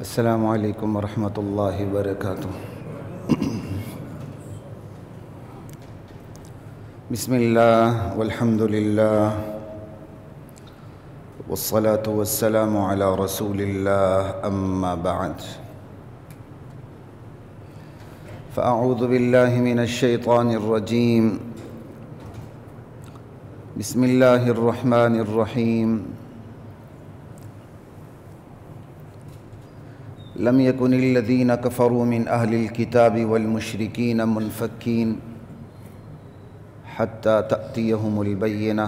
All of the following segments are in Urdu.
السلام علیکم ورحمۃ اللہ وبرکاتہ۔ بسم اللہ والحمد للہ والصلاة والسلام علی رسول اللہ، اما بعد فاعوذ باللہ من الشیطان الرجیم، بسم اللہ الرحمن الرحیم۔ لم يكن الذين كفروا من أهل الكتاب والمشركين منفكين حتى تأتيهم البينة،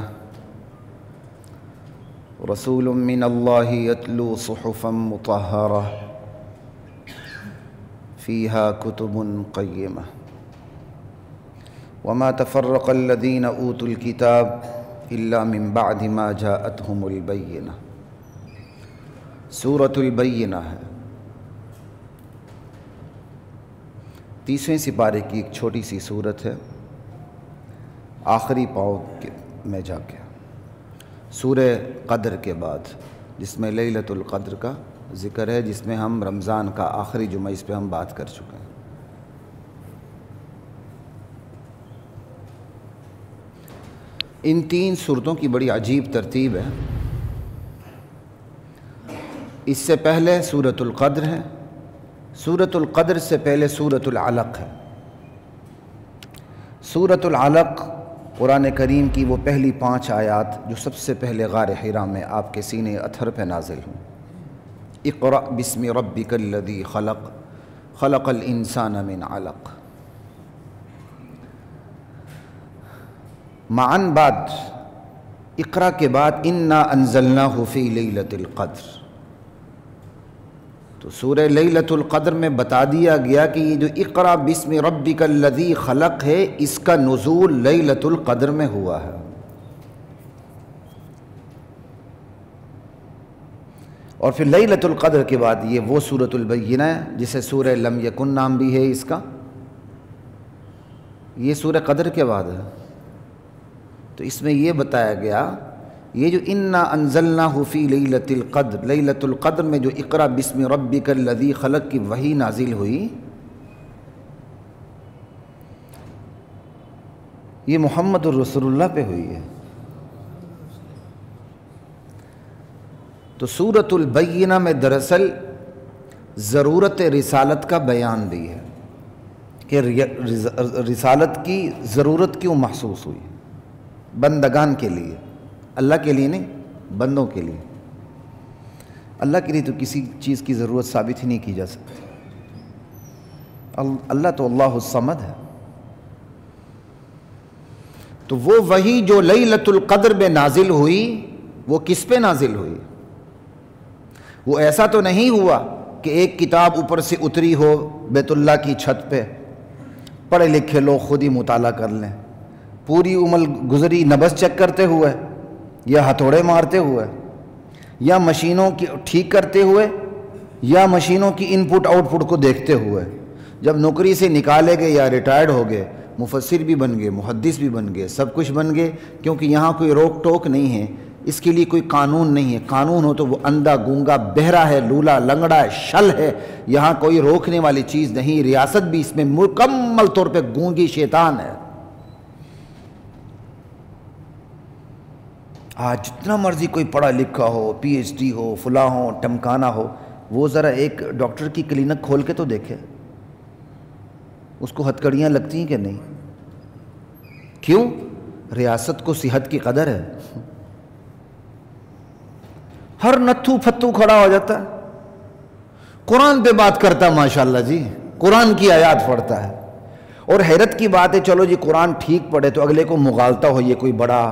رسول من الله يتلو صحفا مطهرة فيها كتب قيمة، وما تفرق الذين أوتوا الكتاب إلا من بعد ما جاءتهم البينة۔ سورة البينة ہے 30ویں سپارے کی ایک چھوٹی سی سورت ہے، آخری پاؤ میں جا کے سورہ قدر کے بعد، جس میں لیلۃ القدر کا ذکر ہے، جس میں ہم رمضان کا آخری جمعہ اس پہ ہم بات کر چکے ہیں۔ ان 3 سورتوں کی بڑی عجیب ترتیب ہے۔ اس سے پہلے سورۃ القدر ہے، سورۃ القدر سے پہلے سورۃ العلق ہے۔ سورۃ العلق قرآن کریم کی وہ پہلی 5 آیات جو سب سے پہلے غار حرا میں آپ کے سینے اطہر پہ نازل ہوں۔ اقرأ بسم ربک الذی خلق، خلق الانسان من علق۔ معاً بعد اقرأ کے بعد انا انزلناہ فی لیلۃ القدر، تو سورہ لیلۃ القدر میں بتا دیا گیا کہ یہ جو اقرأ بسم ربک الذی خلق ہے، اس کا نزول لیلۃ القدر میں ہوا ہے۔ اور پھر لیلۃ القدر کے بعد یہ وہ سورۃ البینہ ہے جسے سورہ لم یکن نام بھی ہے اس کا، یہ سورہ قدر کے بعد ہے۔ تو اس میں یہ بتایا گیا، یہ جو انا انزلناہ فی لیلۃ القدر، لیلۃ القدر میں جو اقرأ بسم ربک الذی خلق کی وحی نازل ہوئی، یہ محمد الرسول اللہ پہ ہوئی ہے۔ تو سورۃ البینہ میں دراصل ضرورت رسالت کا بیان بھی ہے کہ رسالت کی ضرورت کیوں محسوس ہوئی، بندگان کے لیے، اللہ کے لیے نہیں، بندوں کے لیے۔ اللہ کے لیے تو کسی چیز کی ضرورت ثابت ہی نہیں کی جا سکتی۔ اللہ تو اللہ الصمد ہے۔ تو وہ وحی جو لیلۃ القدر میں نازل ہوئی، وہ کس پہ نازل ہوئی؟ وہ ایسا تو نہیں ہوا کہ ایک کتاب اوپر سے اتری ہو بیت اللہ کی چھت پہ، پڑھے لکھے لوگ خود ہی مطالعہ کر لیں، پوری عمر گزری نبض چیک کرتے ہوئے، یا ہتھوڑے مارتے ہوئے، یا مشینوں کی ٹھیک کرتے ہوئے، یا مشینوں کی ان پٹ آؤٹ پٹ کو دیکھتے ہوئے۔ جب نوکری سے نکالے گئے یا ریٹائرڈ ہو گئے، مفسر بھی بن گئے، محدث بھی بن گئے، سب کچھ بن گئے، کیونکہ یہاں کوئی روک ٹوک نہیں ہے، اس کے لیے کوئی قانون نہیں ہے۔ قانون ہو تو وہ اندھا گونگا بہرا ہے، لولا لنگڑا ہے، شل ہے، یہاں کوئی روکنے والی چیز نہیں۔ ریاست بھی اس میں مکمل طور پہ گونگی شیطان ہے۔ آج جتنا مرضی کوئی پڑھا لکھا ہو، پی ایچ ڈی ہو، فلاں ہو، ٹمکانا ہو، وہ ذرا ایک ڈاکٹر کی کلینک کھول کے تو دیکھے، اس کو ہتھکڑیاں لگتی ہیں کہ نہیں؟ کیوں؟ ریاست کو صحت کی قدر ہے۔ ہر نتھو پھتو کھڑا ہو جاتا ہے، قرآن پہ بات کرتا ہے، ماشاءاللہ جی، قرآن کی آیات پڑھتا ہے۔ اور حیرت کی بات ہے، چلو جی قرآن ٹھیک پڑھے تو اگلے کو مغالطہ ہو، یہ کوئی بڑا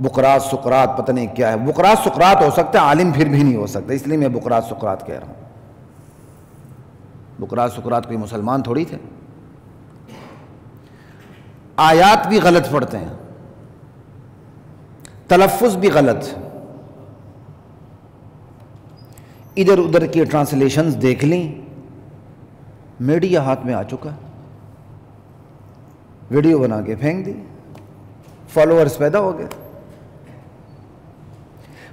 بقراط سقراط پتہ نہیں کیا ہے۔ بقراط سقراط ہو سکتا ہے، عالم پھر بھی نہیں ہو سکتا، اس لیے میں بقراط سقراط کہہ رہا ہوں۔ بقراط سقراط کوئی مسلمان تھوڑی تھے۔ آیات بھی غلط پڑھتے ہیں، تلفظ بھی غلط، ادھر ادھر کی ٹرانسلیشنز دیکھ لیں، میڈیا ہاتھ میں آ چکا، ویڈیو بنا کے پھینک دی، فالوورز پیدا ہو گئے۔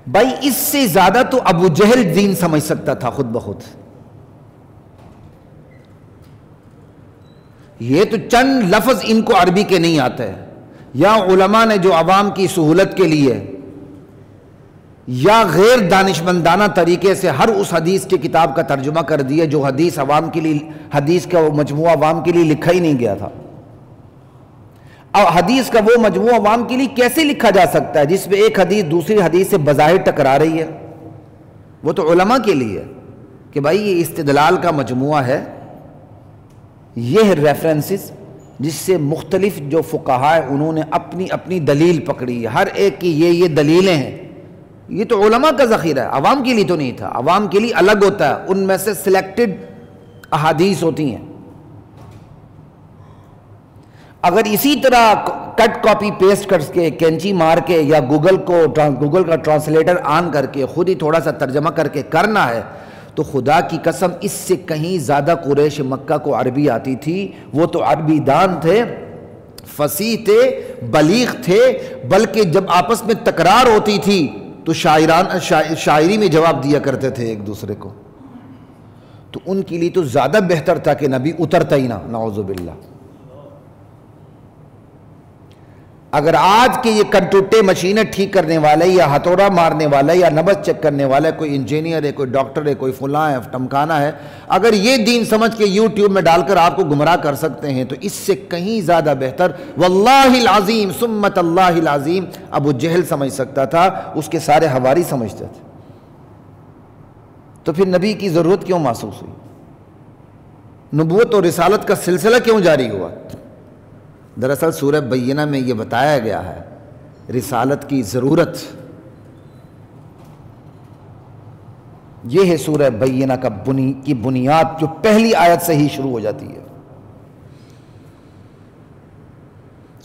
بھائی اس سے زیادہ تو ابو جہل دین سمجھ سکتا تھا خود بخود، یہ تو چند لفظ ان کو عربی کے نہیں آتے، یا علماء نے جو عوام کی سہولت کے لیے یا غیر دانشمندانہ طریقے سے ہر اس حدیث کی کتاب کا ترجمہ کر دیا جو حدیث عوام کے لیے، حدیث کا وہ مجموعہ عوام کے لیے لکھا ہی نہیں گیا تھا۔ اور حدیث کا وہ مجموعہ عوام کے لیے کیسے لکھا جا سکتا ہے جس میں ایک حدیث دوسری حدیث سے بظاہر ٹکرا رہی ہے؟ وہ تو علماء کے لیے کہ بھائی یہ استدلال کا مجموعہ ہے، یہ ریفرنسز جس سے مختلف جو فقہاء ہیں انہوں نے اپنی اپنی دلیل پکڑی ہے، ہر ایک کی یہ دلیلیں ہیں۔ یہ تو علماء کا ذخیرہ ہے، عوام کے لیے تو نہیں تھا۔ عوام کے لیے الگ ہوتا ہے، ان میں سے سلیکٹڈ احادیث ہوتی ہیں۔ اگر اسی طرح کٹ کاپی پیسٹ کر کے، کینچی مار کے، یا گوگل کا ٹرانسلیٹر آن کر کے خود ہی تھوڑا سا ترجمہ کر کے کرنا ہے تو خدا کی قسم اس سے کہیں زیادہ قریش مکہ کو عربی آتی تھی۔ وہ تو عربی دان تھے، فصیح تھے، بلیغ تھے، بلکہ جب آپس میں تکرار ہوتی تھی تو شاعری میں جواب دیا کرتے تھے ایک دوسرے کو۔ تو ان کے لیے تو زیادہ بہتر تھا کہ نبی اترتا ہی نہ، نعوذ باللہ۔ اگر آج کے یہ کنٹوٹے مشینیں ٹھیک کرنے والے یا ہتھوڑا مارنے والا یا نبض چیک کرنے والا، کوئی انجینئر ہے، کوئی ڈاکٹر ہے، کوئی فلاں ہے، ٹمکانا ہے، اگر یہ دین سمجھ کے یوٹیوب میں ڈال کر آپ کو گمراہ کر سکتے ہیں تو اس سے کہیں زیادہ بہتر واللہ العظیم سمت اللہ العظیم ابو جہل سمجھ سکتا تھا، اس کے سارے حواری سمجھتے تھے۔ تو پھر نبی کی ضرورت کیوں محسوس ہوئی؟ نبوت اور رسالت کا سلسلہ کیوں جاری ہوا؟ دراصل سورہ بینہ میں یہ بتایا گیا ہے رسالت کی ضرورت۔ یہ ہے سورہ بینہ کی بنیاد جو پہلی آیت سے ہی شروع ہو جاتی ہے۔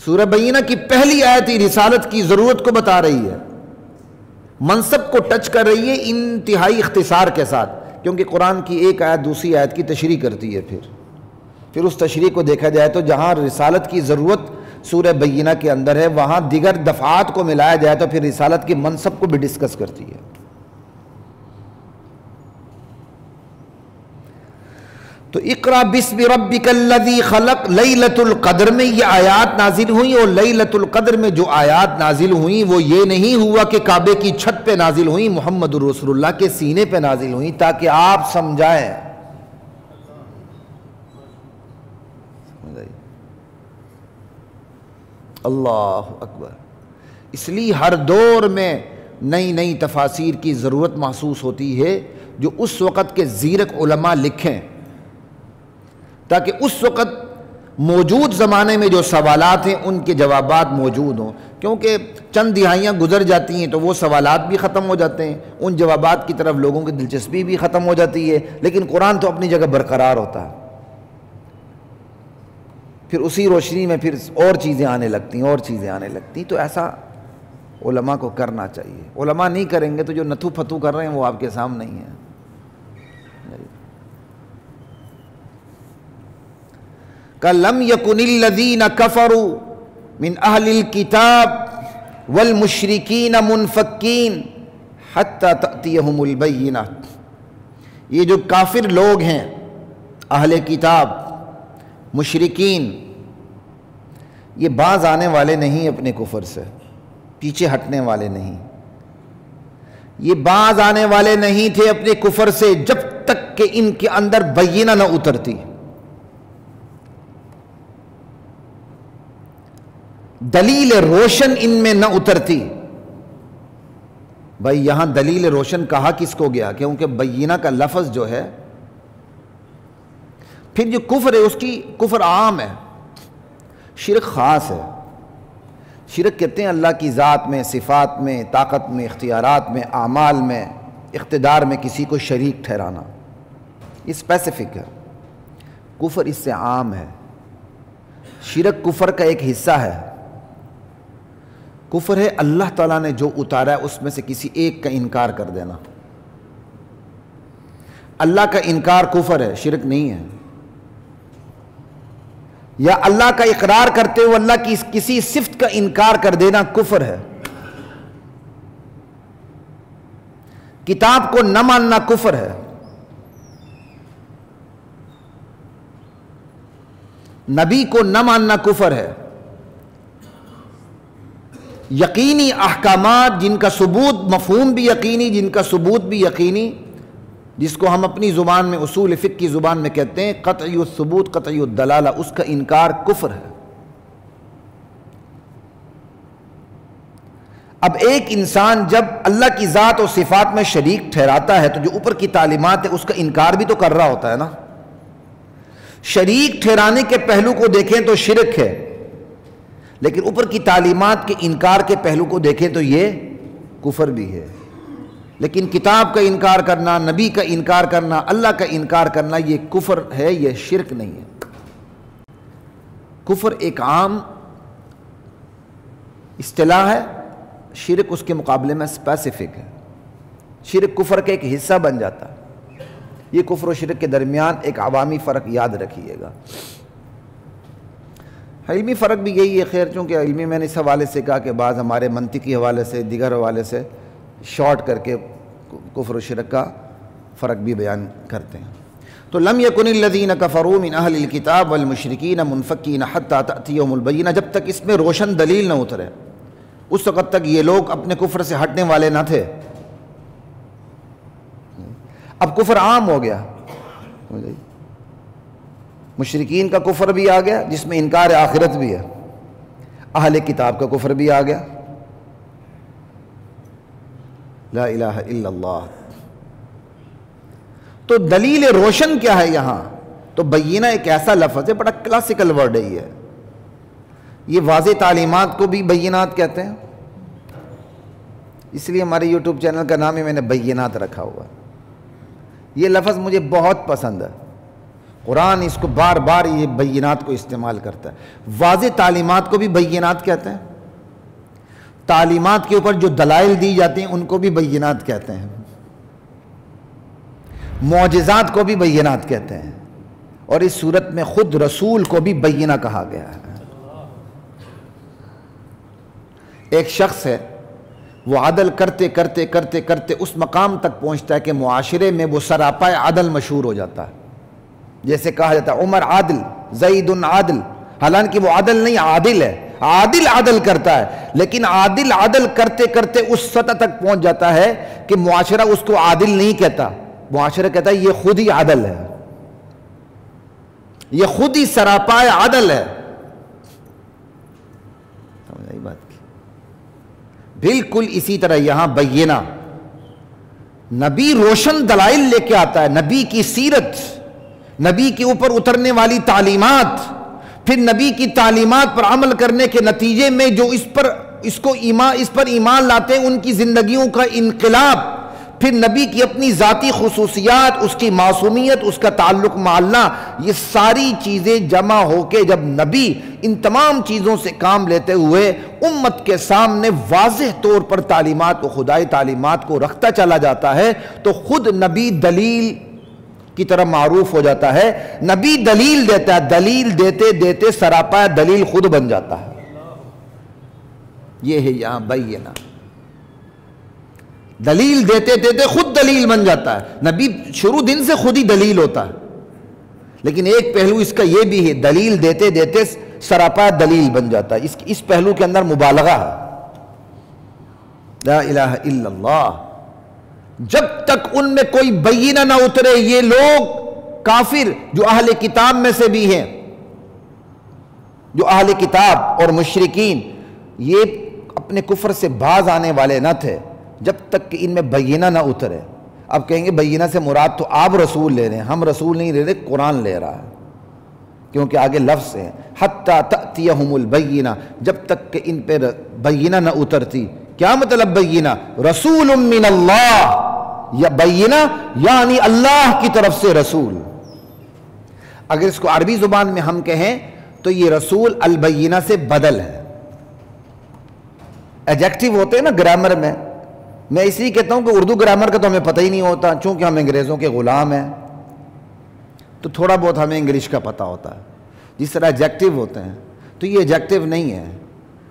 سورہ بینہ کی پہلی آیت ہی رسالت کی ضرورت کو بتا رہی ہے، منصب کو ٹچ کر رہی ہے انتہائی اختصار کے ساتھ، کیونکہ قرآن کی ایک آیت دوسری آیت کی تشریح کرتی ہے۔ پھر اس تشریح کو دیکھا جائے تو جہاں رسالت کی ضرورت سورہ بینہ کے اندر ہے وہاں دیگر دفعات کو ملایا جائے تو پھر رسالت کی منصب کو بھی ڈسکس کرتی ہے۔ تو اقرا بسم ربک الذی خلق، لیلۃ القدر میں یہ آیات نازل ہوئیں، اور لیلۃ القدر میں جو آیات نازل ہوئیں وہ یہ نہیں ہوا کہ کعبے کی چھت پہ نازل ہوئیں، محمد رسول اللہ کے سینے پہ نازل ہوئیں تاکہ آپ سمجھائیں۔ اللہ اکبر۔ اس لیے ہر دور میں نئی نئی تفاسیر کی ضرورت محسوس ہوتی ہے جو اس وقت کے زیرک علماء لکھیں، تاکہ اس وقت موجود زمانے میں جو سوالات ہیں ان کے جوابات موجود ہوں، کیونکہ چند دہائیاں گزر جاتی ہیں تو وہ سوالات بھی ختم ہو جاتے ہیں، ان جوابات کی طرف لوگوں کی دلچسپی بھی ختم ہو جاتی ہے، لیکن قرآن تو اپنی جگہ برقرار ہوتا ہے۔ پھر اسی روشنی میں پھر اور چیزیں آنے لگتی ہیں، اور چیزیں آنے لگتی ہیں۔ تو ایسا علماء کو کرنا چاہیے۔ علماء نہیں کریں گے تو جو نتھو پھتو کر رہے ہیں وہ آپ کے سامنے ہی ہیں۔ کَلَمْ يَكُنِ الَّذِينَ كَفَرُوا مِنْ أَهْلِ الْكِتَابِ وَالْمُشْرِكِينَ مُنْفَكِّينَ حَتَّى تَأْتِيَهُمُ الْبَيِّنَةُ۔ یہ جو کافر لوگ ہیں، اہل کتاب، مشرکین، یہ باز آنے والے نہیں اپنے کفر سے، پیچھے ہٹنے والے نہیں، یہ باز آنے والے نہیں تھے اپنے کفر سے جب تک کہ ان کے اندر بینہ نہ اترتی، دلیل روشن ان میں نہ اترتی۔ بھائی یہاں دلیل روشن کہا کس کو گیا؟ کیونکہ بینہ کا لفظ جو ہے، پھر جو کفر ہے اس کی کفر عام ہے، شرک خاص ہے۔ شرک کہتے ہیں اللہ کی ذات میں، صفات میں، طاقت میں، اختیارات میں، اعمال میں، اقتدار میں کسی کو شریک ٹھہرانا، یہ اسپیسیفک ہے۔ کفر اس سے عام ہے۔ شرک کفر کا ایک حصہ ہے۔ کفر ہے اللہ تعالیٰ نے جو اتارا ہے اس میں سے کسی ایک کا انکار کر دینا۔ اللہ کا انکار کفر ہے، شرک نہیں ہے۔ یا اللہ کا اقرار کرتے ہوئے اللہ کی کسی صفت کا انکار کر دینا کفر ہے۔ کتاب کو نہ ماننا کفر ہے۔ نبی کو نہ ماننا کفر ہے۔ یقینی احکامات جن کا ثبوت مفہوم بھی یقینی، جن کا ثبوت بھی یقینی، جس کو ہم اپنی زبان میں اصول فقہ کی زبان میں کہتے ہیں قطعی الثبوت قطعی الدلالہ، اس کا انکار کفر ہے۔ اب ایک انسان جب اللہ کی ذات و صفات میں شریک ٹھہراتا ہے تو جو اوپر کی تعلیمات ہے اس کا انکار بھی تو کر رہا ہوتا ہے نا۔ شریک ٹھہرانے کے پہلو کو دیکھیں تو شرک ہے، لیکن اوپر کی تعلیمات کے انکار کے پہلو کو دیکھیں تو یہ کفر بھی ہے۔ لیکن کتاب کا انکار کرنا، نبی کا انکار کرنا، اللہ کا انکار کرنا، یہ کفر ہے، یہ شرک نہیں ہے۔ کفر ایک عام اصطلاح ہے، شرک اس کے مقابلے میں اسپیسیفک ہے۔ شرک کفر کا ایک حصہ بن جاتا ہے۔ یہ کفر و شرک کے درمیان ایک عوامی فرق یاد رکھیے گا۔ علمی فرق بھی یہی ہے، خیر چونکہ علمی میں نے اس حوالے سے کہا کہ بعض ہمارے منطقی حوالے سے دیگر حوالے سے شارٹ کر کے کفر و شرک کا فرق بھی بیان کرتے ہیں۔ تو لم یکن الذین کفروا من اہل الکتاب والمشرکین منفکین حتی تأتیہم البینہ، جب تک اس میں روشن دلیل نہ اترے اس وقت تک یہ لوگ اپنے کفر سے ہٹنے والے نہ تھے۔ اب کفر عام ہو گیا، مشرکین کا کفر بھی آ گیا جس میں انکار آخرت بھی ہے، اہل کتاب کا کفر بھی آ گیا، لا الہ الا اللہ۔ تو دلیل روشن کیا ہے یہاں؟ تو بینہ ایک ایسا لفظ ہے، بڑا کلاسیکل ورڈ ہے یہ واضح تعلیمات کو بھی بینات کہتے ہیں، اس لیے ہمارے یوٹیوب چینل کا نام ہی میں نے بینات رکھا ہوا۔ یہ لفظ مجھے بہت پسند ہے، قرآن اس کو بار بار یہ بینات کو استعمال کرتا ہے۔ واضح تعلیمات کو بھی بینات کہتے ہیں، تعلیمات کے اوپر جو دلائل دی جاتی ہیں ان کو بھی بینات کہتے ہیں، معجزات کو بھی بینات کہتے ہیں، اور اس صورت میں خود رسول کو بھی بینہ کہا گیا ہے۔ ایک شخص ہے، وہ عدل کرتے کرتے کرتے کرتے اس مقام تک پہنچتا ہے کہ معاشرے میں وہ سراپائے عدل مشہور ہو جاتا ہے۔ جیسے کہا جاتا ہے عمر عادل، زید عادل، حالانکہ وہ عادل نہیں، عادل ہے، عادل عدل کرتا ہے، لیکن عادل عدل کرتے کرتے اس سطح تک پہنچ جاتا ہے کہ معاشرہ اس کو عادل نہیں کہتا، معاشرہ کہتا ہے یہ خود ہی عدل ہے، یہ خود ہی سراپائے عدل ہے۔ سمجھ آئی بات کی؟ بالکل اسی طرح یہاں بینہ، نبی روشن دلائل لے کے آتا ہے، نبی کی سیرت، نبی کے اوپر اترنے والی تعلیمات، پھر نبی کی تعلیمات پر عمل کرنے کے نتیجے میں جو اس پر ایمان لاتے ہیں ان کی زندگیوں کا انقلاب، پھر نبی کی اپنی ذاتی خصوصیات، اس کی معصومیت، اس کا تعلق مع اللہ، یہ ساری چیزیں جمع ہو کے جب نبی ان تمام چیزوں سے کام لیتے ہوئے امت کے سامنے واضح طور پر تعلیمات و خدائی تعلیمات کو رکھتا چلا جاتا ہے تو خود نبی دلیل کی طرح معروف ہو جاتا ہے۔ نبی دلیل دیتا ہے، دلیل دیتے دیتے سراپا دلیل خود بن جاتا ہے۔ یہ ہے یہاں بینہ، دلیل دیتے دیتے خود دلیل بن جاتا ہے۔ نبی شروع دن سے خود ہی دلیل ہوتا ہے، لیکن ایک پہلو اس کا یہ بھی ہے، دلیل دیتے دیتے سراپا دلیل بن جاتا ہے۔ اس پہلو کے اندر مبالغہ ہے۔ لا الہ الا اللہ، جب تک ان میں کوئی بینہ نہ اترے، یہ لوگ کافر جو اہل کتاب میں سے بھی ہیں، جو اہل کتاب اور مشرکین، یہ اپنے کفر سے باز آنے والے نہ تھے جب تک کہ ان میں بینہ نہ اترے۔ اب کہیں گے بینہ سے مراد تو آپ رسول لے رہے ہیں، ہم رسول نہیں لے رہے، قرآن لے رہا ہے، کیونکہ آگے لفظ ہے حتی تأتیہم البینہ، جب تک کہ ان پہ بینہ نہ اترتی۔ کیا مطلب بینہ؟ رسول من اللہ، یا بینہ یعنی اللہ کی طرف سے رسول۔ اگر اس کو عربی زبان میں ہم کہیں تو یہ رسول البینہ سے بدل ہے۔ ایڈجیکٹو ہوتے ہیں نا گرامر میں اس لیے کہتا ہوں کہ اردو گرامر کا تو ہمیں پتہ ہی نہیں ہوتا، چونکہ ہم انگریزوں کے غلام ہیں تو تھوڑا بہت ہمیں انگلش کا پتہ ہوتا ہے۔ جس طرح ایڈجیکٹو ہوتے ہیں تو یہ ایڈجیکٹو نہیں ہے،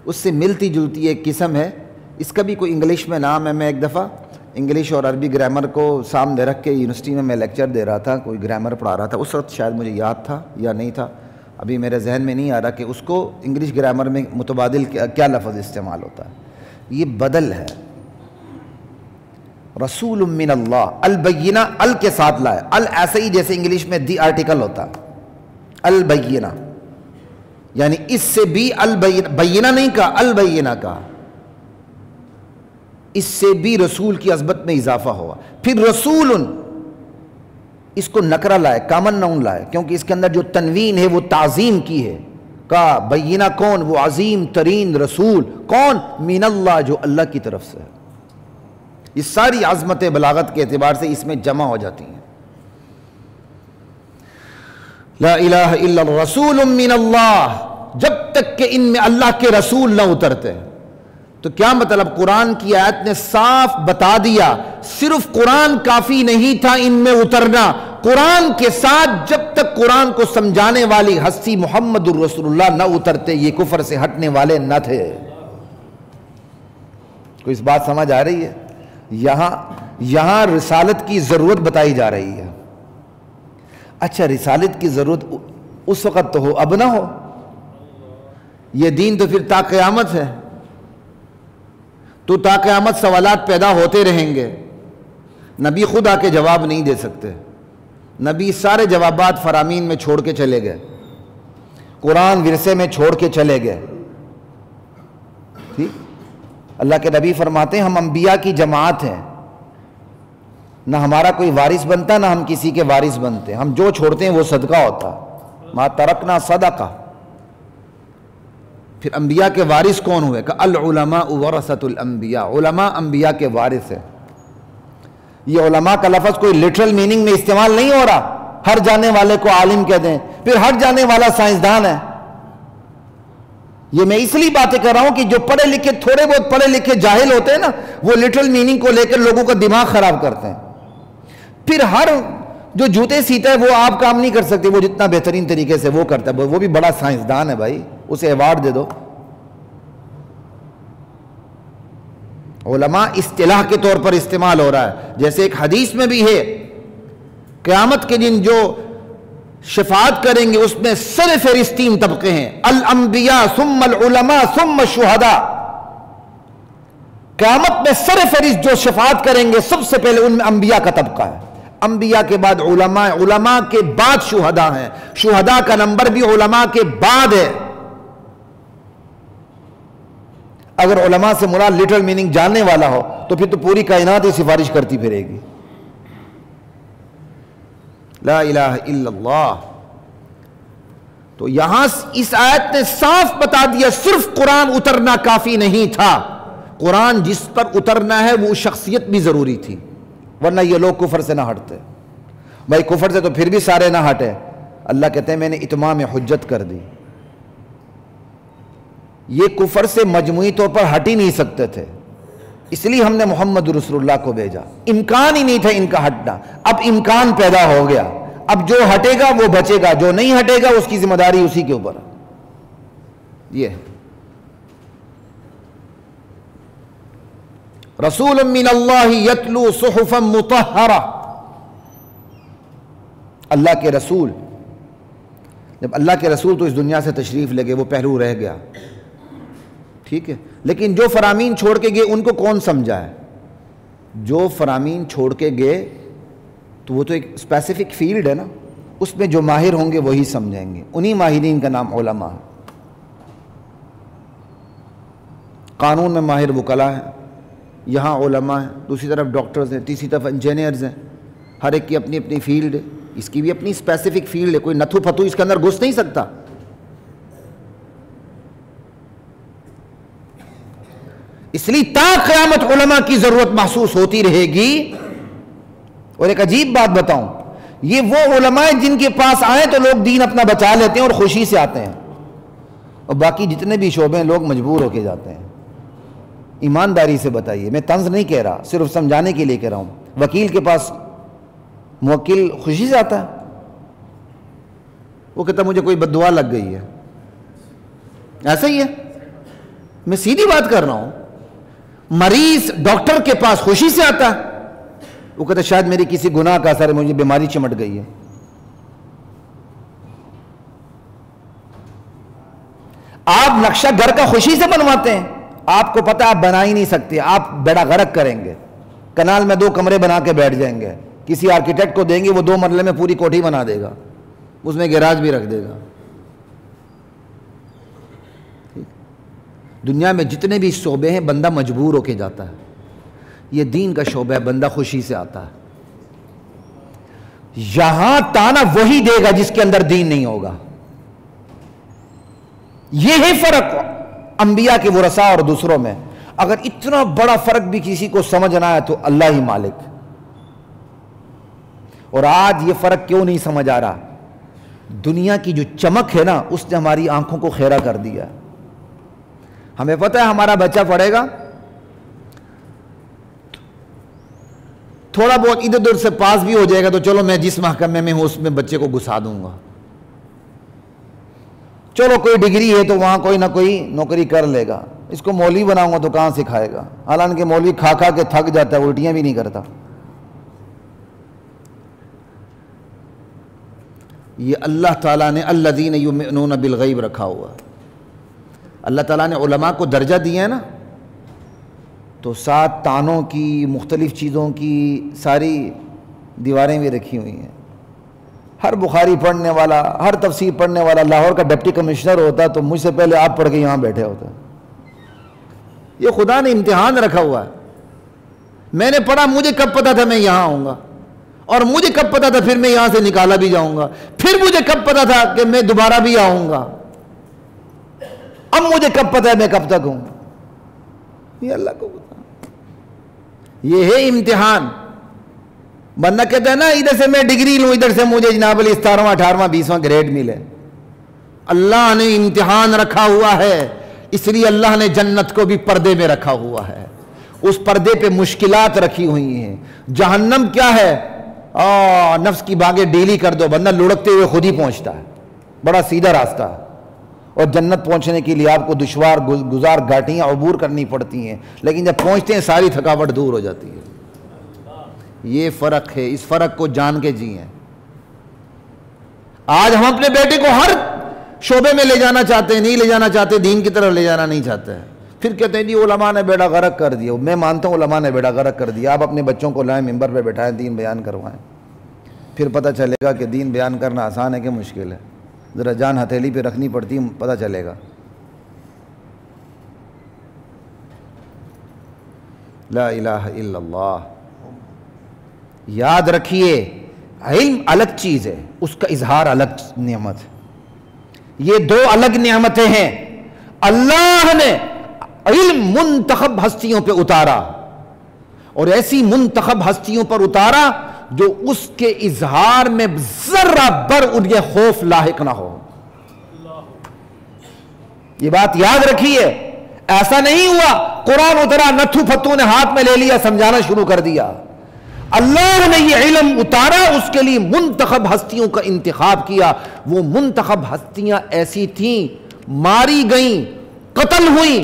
اس سے ملتی جلتی ایک قسم ہے، اس کا بھی کوئی انگلش میں نام ہے۔ میں ایک دفعہ انگلش اور عربی گرامر کو سامنے رکھ کے یونیورسٹی میں لیکچر دے رہا تھا، کوئی گرامر پڑھا رہا تھا، اس وقت شاید مجھے یاد تھا یا نہیں تھا، ابھی میرے ذہن میں نہیں آ رہا کہ اس کو انگلش گرامر میں متبادل کیا لفظ استعمال ہوتا ہے. یہ بدل ہے. رسول من اللہ، البینہ ال کے ساتھ لائے. ال ایسے ہی جیسے انگلش میں دی آرٹیکل ہوتا ہے، البینہ، یعنی اس سے بھی البینہ نہیں کہا، البینہ کہا. اس سے بھی رسول کی عظمت میں اضافہ ہوا. پھر رسول، اس کو نکرہ لائے، کامن ناؤن لائے، کیونکہ اس کے اندر جو تنوین ہے وہ تعظیم کی ہے. کہا بینہ کون؟ وہ عظیم ترین رسول. کون؟ من اللہ، جو اللہ کی طرف سے ہے. یہ ساری عظمت بلاغت کے اعتبار سے اس میں جمع ہو جاتی ہیں. لا الہ الا الرسول من اللہ، جب تک کہ ان میں اللہ کے رسول نہ اترتے. تو کیا مطلب؟ قرآن کی آیت نے صاف بتا دیا صرف قرآن کافی نہیں تھا ان میں اترنا. قرآن کے ساتھ جب تک قرآن کو سمجھانے والی ہستی محمد الرسول اللہ نہ اترتے، یہ کفر سے ہٹنے والے نہ تھے. کوئی اس بات سمجھ آ رہی ہے؟ یہاں رسالت کی ضرورت بتائی جا رہی ہے. اچھا، رسالت کی ضرورت اس وقت تو ہو، اب نہ ہو. یہ دین تو پھر تا قیامت ہے. تو تا قیامت سوالات پیدا ہوتے رہیں گے. نبی خود آ کے جواب نہیں دے سکتے. نبی سارے جوابات فرامین میں چھوڑ کے چلے گئے، قرآن ورثے میں چھوڑ کے چلے گئے. ٹھیک؟ اللہ کے نبی فرماتے ہیں ہم انبیاء کی جماعت ہیں، نہ ہمارا کوئی وارث بنتا نہ ہم کسی کے وارث بنتے. ہم جو چھوڑتے ہیں وہ صدقہ ہوتا. ما ترکنا صدقہ. پھر انبیاء کے وارث کون ہوئے؟ کہ العلماء ورثۃ الانبیاء، علماء انبیاء کے وارث ہیں. یہ علماء کا لفظ کوئی لٹرل میننگ میں استعمال نہیں ہو رہا. ہر جانے والے کو عالم کہہ دیں، پھر ہر جانے والا سائنسدان ہے. یہ میں اس لیے باتیں کر رہا ہوں کہ جو پڑھے لکھے، تھوڑے بہت پڑھے لکھے جاہل ہوتے ہیں نا، وہ لٹرل میننگ کو لے کر لوگوں کا دماغ خراب کرتے ہیں. پھر ہر جو جوتے سیتا ہے وہ آپ کام نہیں کر سکتے، وہ جتنا بہترین طریقے سے وہ کرتا ہے، وہ بھی بڑا سائنسدان ہے بھائی، اسے ایوارڈ دے دو. علماء اصطلاح کے طور پر استعمال ہو رہا ہے. جیسے ایک حدیث میں بھی ہے، قیامت کے دن جو شفاعت کریں گے اس میں سر فہرست 3 طبقے ہیں، الانبیاء ثم العلماء ثم الشہداء. قیامت میں سر فہرست جو شفاعت کریں گے سب سے پہلے ان میں انبیاء کا طبقہ ہے، انبیاء کے بعد علماء، علماء کے بعد شہداء ہیں، شہداء کا نمبر بھی علماء کے بعد ہے. اگر علماء سے مراد لٹرل میننگ جاننے والا ہو تو پھر تو پوری کائنات ہی سفارش کرتی پھرے گی. لا الہ الا اللہ. تو یہاں اس آیت نے صاف بتا دیا صرف قرآن اترنا کافی نہیں تھا. قرآن جس پر اترنا ہے وہ شخصیت بھی ضروری تھی، ورنہ یہ لوگ کفر سے نہ ہٹتے. بھائی کفر سے تو پھر بھی سارے نہ ہٹے. اللہ کہتے ہیں میں نے اتمام حجت کر دی. یہ کفر سے مجموعی طور پر ہٹ ہی نہیں سکتے تھے، اس لیے ہم نے محمد رسول اللہ کو بھیجا. امکان ہی نہیں تھا ان کا ہٹنا. اب امکان پیدا ہو گیا. اب جو ہٹے گا وہ بچے گا، جو نہیں ہٹے گا اس کی ذمہ داری اسی کے اوپر. یہ رسول من اللہ یتلو صحفا مطہرہ. اللہ کے رسول، جب اللہ کے رسول تو اس دنیا سے تشریف لے گئے، وہ پہلو رہ گیا. ٹھیک ہے، لیکن جو فرامین چھوڑ کے گئے ان کو کون سمجھا ہے؟ جو فرامین چھوڑ کے گئے تو وہ تو ایک اسپیسیفک فیلڈ ہے نا، اس میں جو ماہر ہوں گے وہی سمجھیں گے. انہی ماہرین کا نام علماء ہے. قانون میں ماہر وکلاء ہیں، یہاں علماء ہیں، دوسری طرف ڈاکٹرز ہیں، تیسری طرف انجینئرز ہیں. ہر ایک کی اپنی اپنی فیلڈ ہے. اس کی بھی اپنی اسپیسیفک فیلڈ ہے. کوئی نتھو پھتو اس کے اندر گھس نہیں سکتا. اس لیے تا قیامت علماء کی ضرورت محسوس ہوتی رہے گی. اور ایک عجیب بات بتاؤں، یہ وہ علماء جن کے پاس آئیں تو لوگ دین اپنا بچا لیتے ہیں اور خوشی سے آتے ہیں، اور باقی جتنے بھی شعبے ہیں لوگ مجبور ہو کے جاتے ہیں. ایمانداری سے بتائیے، میں طنز نہیں کہہ رہا، صرف سمجھانے کے لیے کہہ رہا ہوں. وکیل کے پاس موکل خوشی سے آتا ہے، وہ کہتا مجھے کوئی بد دعا لگ گئی ہے. ایسا ہی ہے، میں سیدھی بات کر رہا ہوں. مریض ڈاکٹر کے پاس خوشی سے آتا ہے، وہ کہتا شاید میری کسی گناہ کا اثر ہے، مجھے بیماری چمٹ گئی ہے. آپ نقشہ گھر کا خوشی سے بنواتے ہیں، آپ کو پتہ آپ بنا ہی نہیں سکتے، آپ بیڑا غرق کریں گے، کنال میں 2 کمرے بنا کے بیٹھ جائیں گے، کسی آرکیٹیکٹ کو دیں گے وہ 2 مرلے میں پوری کوٹھی بنا دے گا، اس میں گیراج بھی رکھ دے گا۔ دنیا میں جتنے بھی شعبے ہیں بندہ مجبور ہو کے جاتا ہے، یہ دین کا شعبہ ہے، بندہ خوشی سے آتا ہے۔ یہاں تانا وہی دے گا جس کے اندر دین نہیں ہوگا۔ یہ ہے فرق انبیاء کے ورثاء اور دوسروں میں۔ اگر اتنا بڑا فرق بھی کسی کو سمجھنا ہے تو اللہ ہی مالک۔ اور آج یہ فرق کیوں نہیں سمجھ آ رہا؟ دنیا کی جو چمک ہے نا اس نے ہماری آنکھوں کو خیرہ کر دیا۔ ہمیں پتہ ہے ہمارا بچہ پڑھے گا، تھوڑا بہت ادھر ادھر سے پاس بھی ہو جائے گا تو چلو میں جس محکمے میں ہوں اس میں بچے کو گھسا دوں گا، چلو کوئی ڈگری ہے تو وہاں کوئی نہ کوئی نوکری کر لے گا، اس کو مولوی بناؤں گا تو کہاں سکھائے گا، حالانکہ مولوی کھا کھا کے تھک جاتا ہے، الٹیاں بھی نہیں کرتا۔ یہ اللہ تعالیٰ نے الذین یؤمنون بالغیب رکھا ہوا۔ اللہ تعالیٰ نے علماء کو درجہ دیا ہے نا، تو 7 تانوں کی، مختلف چیزوں کی ساری دیواریں بھی رکھی ہوئی ہیں۔ ہر بخاری پڑھنے والا، ہر تفسیر پڑھنے والا لاہور کا ڈپٹی کمشنر ہوتا تو مجھ سے پہلے آپ پڑھ کے یہاں بیٹھے ہوتے۔ یہ خدا نے امتحان رکھا ہوا ہے۔ میں نے پڑھا، مجھے کب پتا تھا میں یہاں آؤں گا، اور مجھے کب پتا تھا پھر میں یہاں سے نکالا بھی جاؤں گا، پھر مجھے کب پتا تھا کہ میں دوبارہ بھی آؤں گا، اب مجھے کب پتا ہے میں کب تک ہوں۔ یہ اللہ کو پتا، یہ ہے امتحان۔ بندہ کہتا ہے نا ادھر سے میں ڈگری لوں، ادھر سے مجھے جناب علی 17واں 18واں 20واں گریڈ ملے۔ اللہ نے امتحان رکھا ہوا ہے، اس لیے اللہ نے جنت کو بھی پردے میں رکھا ہوا ہے، اس پردے پہ مشکلات رکھی ہوئی ہیں۔ جہنم کیا ہے؟ نفس کی باغیں ڈیلی کر دو، بندہ لڑکتے ہوئے خود ہی پہنچتا ہے، بڑا سیدھا راستہ ہے۔ اور جنت پہنچنے کے لیے آپ کو دشوار گزار گھاٹیاں عبور کرنی پڑتی ہیں، لیکن جب پہنچتے ہیں ساری تھکاوٹ دور ہو جاتی ہے۔ یہ فرق ہے، اس فرق کو جان کے جئیں۔ آج ہم اپنے بیٹے کو ہر شعبے میں لے جانا چاہتے ہیں، نہیں لے جانا چاہتے، دین کی طرف لے جانا نہیں چاہتے ہیں، پھر کہتے ہیں جی علماء نے بیڑا غرق کر دیا۔ میں مانتا ہوں علماء نے بیڑا غرق کر دیا۔ آپ اپنے بچوں کو لائیں، ممبر پہ بٹھائیں، دین بیان کروائیں، پھر پتہ چلے گا کہ دین بیان کرنا آسان ہے کہ مشکل ہے۔ ذرا جان ہتھیلی پہ رکھنی پڑتی ہے، پتہ چلے گا۔ لا الہ الا اللہ۔ یاد رکھیے علم الگ چیز ہے، اس کا اظہار الگ نعمت ہے۔ یہ 2 الگ نعمتیں ہیں۔ اللہ نے علم منتخب ہستیوں پہ اتارا، اور ایسی منتخب ہستیوں پر اتارا جو اس کے اظہار میں ذرہ بر انہیں خوف لاحق نہ ہو۔ یہ بات یاد رکھیے، ایسا نہیں ہوا قرآن اترا نتھو پھتو نے ہاتھ میں لے لیا سمجھانا شروع کر دیا۔ اللہ نے یہ علم اتارا، اس کے لیے منتخب ہستیوں کا انتخاب کیا۔ وہ منتخب ہستیاں ایسی تھیں، ماری گئیں، قتل ہوئیں،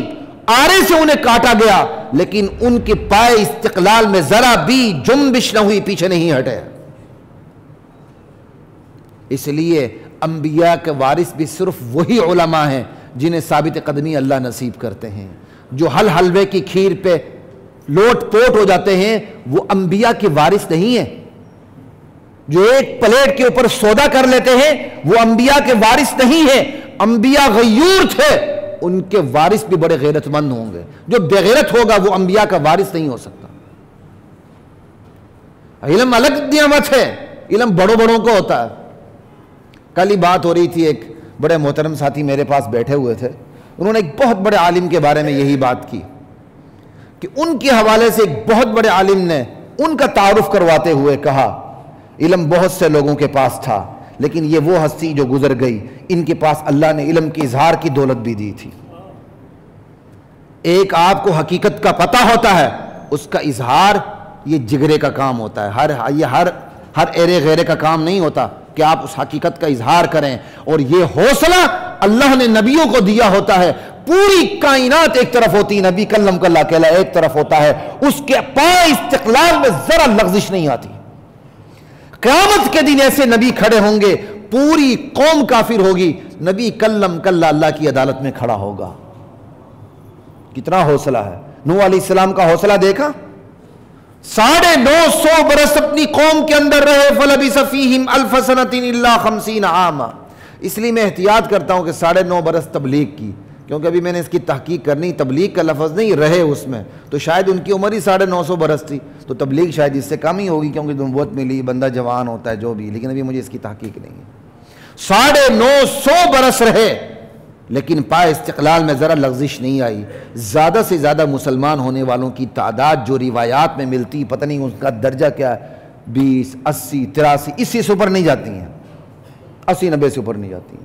آرے سے انہیں کاٹا گیا، لیکن ان کے پائے استقلال میں ذرا بھی جنبش نہ ہوئی، پیچھے نہیں ہٹے۔ اس لیے انبیاء کے وارث بھی صرف وہی علماء ہیں جنہیں ثابت قدمی اللہ نصیب کرتے ہیں۔ جو حلوے کی کھیر پہ لوٹ پوٹ ہو جاتے ہیں وہ انبیاء کے وارث نہیں ہیں۔ جو ایک پلیٹ کے اوپر سودا کر لیتے ہیں وہ انبیاء کے وارث نہیں ہیں۔ انبیاء غیور تھے، ان کے وارث بھی بڑے غیرت مند ہوں گے۔ جو بغیرت ہوگا وہ انبیاء کا وارث نہیں ہو سکتا۔ علم الگ نعمت ہے، علم بڑوں بڑوں کو ہوتا ہے۔ کل ہی بات ہو رہی تھی، ایک بڑے محترم ساتھی میرے پاس بیٹھے ہوئے تھے، انہوں نے ایک بہت بڑے عالم کے بارے میں یہی بات کی کہ ان کے حوالے سے ایک بہت بڑے عالم نے ان کا تعارف کرواتے ہوئے کہا علم بہت سے لوگوں کے پاس تھا، لیکن یہ وہ ہستی جو گزر گئی، ان کے پاس اللہ نے علم کے اظہار کی دولت بھی دی تھی۔ ایک آپ کو حقیقت کا پتہ ہوتا ہے، اس کا اظہار یہ جگرے کا کام ہوتا ہے، ہر ایرے غیرے کا کام نہیں ہوتا کہ آپ اس حقیقت کا اظہار کریں۔ اور یہ حوصلہ اللہ نے نبیوں کو دیا ہوتا ہے۔ پوری کائنات ایک طرف ہوتی، نبی کلم کا اللہ کہلا ایک طرف ہوتا ہے، اس کے پائے استقلال میں ذرا لغزش نہیں آتی۔ قیامت کے دن ایسے نبی کھڑے ہوں گے، پوری قوم کافر ہوگی نبی کلم کلا اللہ کی عدالت میں کھڑا ہوگا. کتنا حوصلہ ہے. نوح علیہ السلام کا حوصلہ دیکھا. 950 برس اپنی قوم کے اندر رہے. فلبث فیہم الف سنۃ الا 50 عاما. اس لیے میں احتیاط کرتا ہوں کہ 9.5 برس تبلیغ کی، کیونکہ ابھی میں نے اس کی تحقیق کرنی. تبلیغ کا لفظ نہیں، رہے اس میں، تو شاید ان کی عمر ہی 950 برس تھی، تو تبلیغ شاید اس سے کم ہی ہوگی، کیونکہ نبوت ملی، بندہ جوان ہوتا ہے جو بھی. لیکن ابھی مجھے اس کی تحقیق نہیں ہے. 950 برس رہے، لیکن پائے استقلال میں ذرا لغزش نہیں آئی. زیادہ سے زیادہ مسلمان ہونے والوں کی تعداد جو روایات میں ملتی، پتہ نہیں اس کا درجہ کیا ہے، 20 80 83 اسی سے اوپر نہیں جاتی ہیں، 80 90 سے اوپر نہیں جاتی ہیں.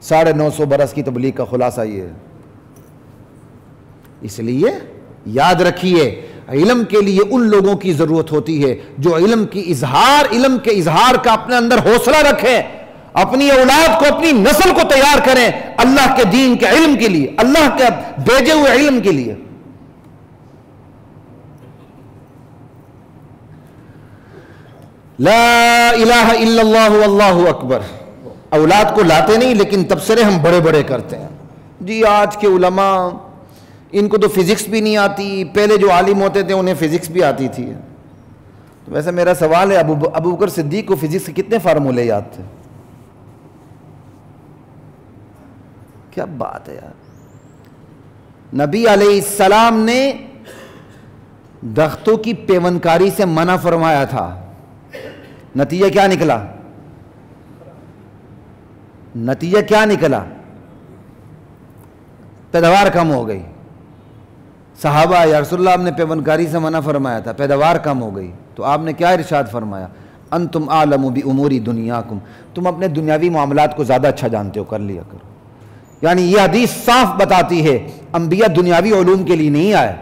950 برس کی تبلیغ کا خلاصہ یہ ہے. اس لیے یاد رکھیے، علم کے لیے ان لوگوں کی ضرورت ہوتی ہے جو علم کے اظہار کا اپنے اندر حوصلہ رکھیں، اپنی اولاد کو، اپنی نسل کو تیار کریں اللہ کے دین کے علم کے لیے، اللہ کے بھیجے ہوئے علم کے لیے. لا الہ الا اللہ واللہ اکبر. اولاد کو لاتے نہیں، لیکن تبصرے ہم بڑے بڑے کرتے ہیں. جی آج کے علماء ان کو تو فزکس بھی نہیں آتی، پہلے جو عالم ہوتے تھے انہیں فزکس بھی آتی تھی. تو ویسے میرا سوال ہے، ابو بکر صدیق کو فزکس کے کتنے فارمولے یاد تھے؟ کیا بات ہے یار. نبی علیہ السلام نے درختوں کی پیوندکاری سے منع فرمایا تھا. نتیجہ کیا نکلا؟ پیداوار کم ہو گئی. صحابہ یا رسول اللہ، آپ نے پیوندکاری سے منع فرمایا تھا، پیداوار کم ہو گئی، تو آپ نے کیا ارشاد فرمایا؟ انتم اعلم بامور دنیاکم، تم اپنے دنیاوی معاملات کو زیادہ اچھا جانتے ہو، کر لیا کرو. یعنی یہ حدیث صاف بتاتی ہے انبیاء دنیاوی علوم کے لیے نہیں آئے.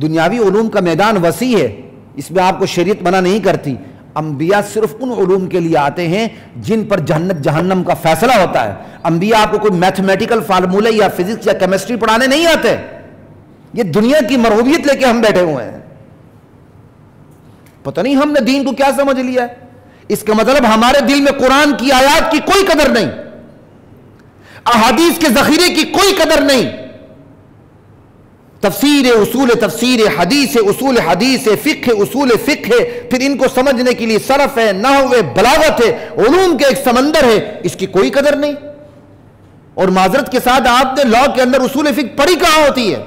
دنیاوی علوم کا میدان وسیع ہے، اس میں آپ کو شریعت منع نہیں کرتی. انبیاء صرف ان علوم کے لیے آتے ہیں جن پر جنت جہنم کا فیصلہ ہوتا ہے. انبیاء آپ کو کوئی میتھمیٹیکل فارمولے یا فزکس یا کیمسٹری پڑھانے نہیں آتے. یہ دنیا کی مرغوبیت لے کے ہم بیٹھے ہوئے ہیں. پتہ نہیں ہم نے دین کو کیا سمجھ لیا ہے. اس کا مطلب ہمارے دل میں قرآن کی آیات کی کوئی قدر نہیں، احادیث کے ذخیرے کی کوئی قدر نہیں. تفسیر اصول تفسیر، حدیث اصول حدیث، فقہ اصول فقہ، پھر ان کو سمجھنے کے لیے صرف ہے، نحو ہے، بلاغت ہے، علوم کے ایک سمندر ہے، اس کی کوئی قدر نہیں. اور معذرت کے ساتھ آپ نے لاء کے اندر اصول فقہ پڑھی کہاں ہوتی ہے؟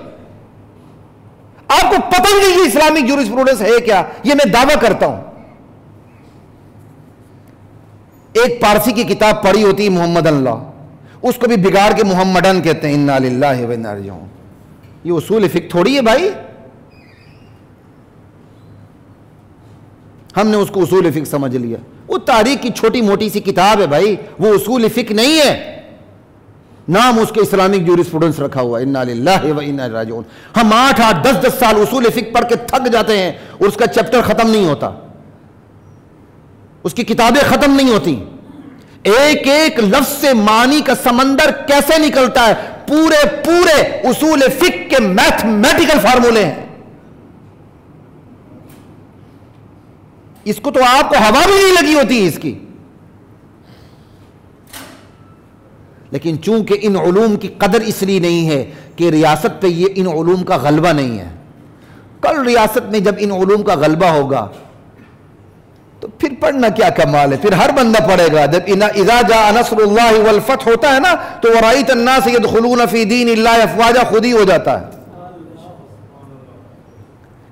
آپ کو پتہ ہی نہیں کہ اسلامک جورسپروڈنس ہے کیا. یہ میں دعویٰ کرتا ہوں. ایک پارسی کی کتاب پڑھی ہوتی ہے محمد اللہ، اس کو بھی بگاڑ کے محمدن کہتے ہیں. انا للہ و انا الیہ راجعون. یہ اصول فقہ تھوڑی ہے بھائی. ہم نے اس کو اصول فقہ سمجھ لیا. وہ تاریخ کی چھوٹی موٹی سی کتاب ہے بھائی، وہ اصول فقہ نہیں ہے. نام اس کے اسلامک جورسپروڈنس رکھا ہوا ہے. انا للہ و انا الیہ راجعون. ہم 8 10 سال اصول فقہ پڑھ کے تھک جاتے ہیں اور اس کا چیپٹر ختم نہیں ہوتا، اس کی کتابیں ختم نہیں ہوتی. ایک ایک لفظ سے معنی کا سمندر کیسے نکلتا ہے. پورے اصول فقہ کے میتھمیٹیکل فارمولے ہیں. اس کو تو آپ کو ہوا بھی نہیں لگی ہوتی اس کی. لیکن چونکہ ان علوم کی قدر اس لیے نہیں ہے کہ ریاست پہ یہ ان علوم کا غلبہ نہیں ہے. کل ریاست میں جب ان علوم کا غلبہ ہوگا تو پھر پڑھنا کیا کمال ہے. پھر ہر بندہ پڑھے گا. جب اذا جاء نصر اللہ والفتح ہوتا ہے نا، تو ورأیت الناس يدخلون فی دین اللہ افواجا خود ہی ہو جاتا ہے.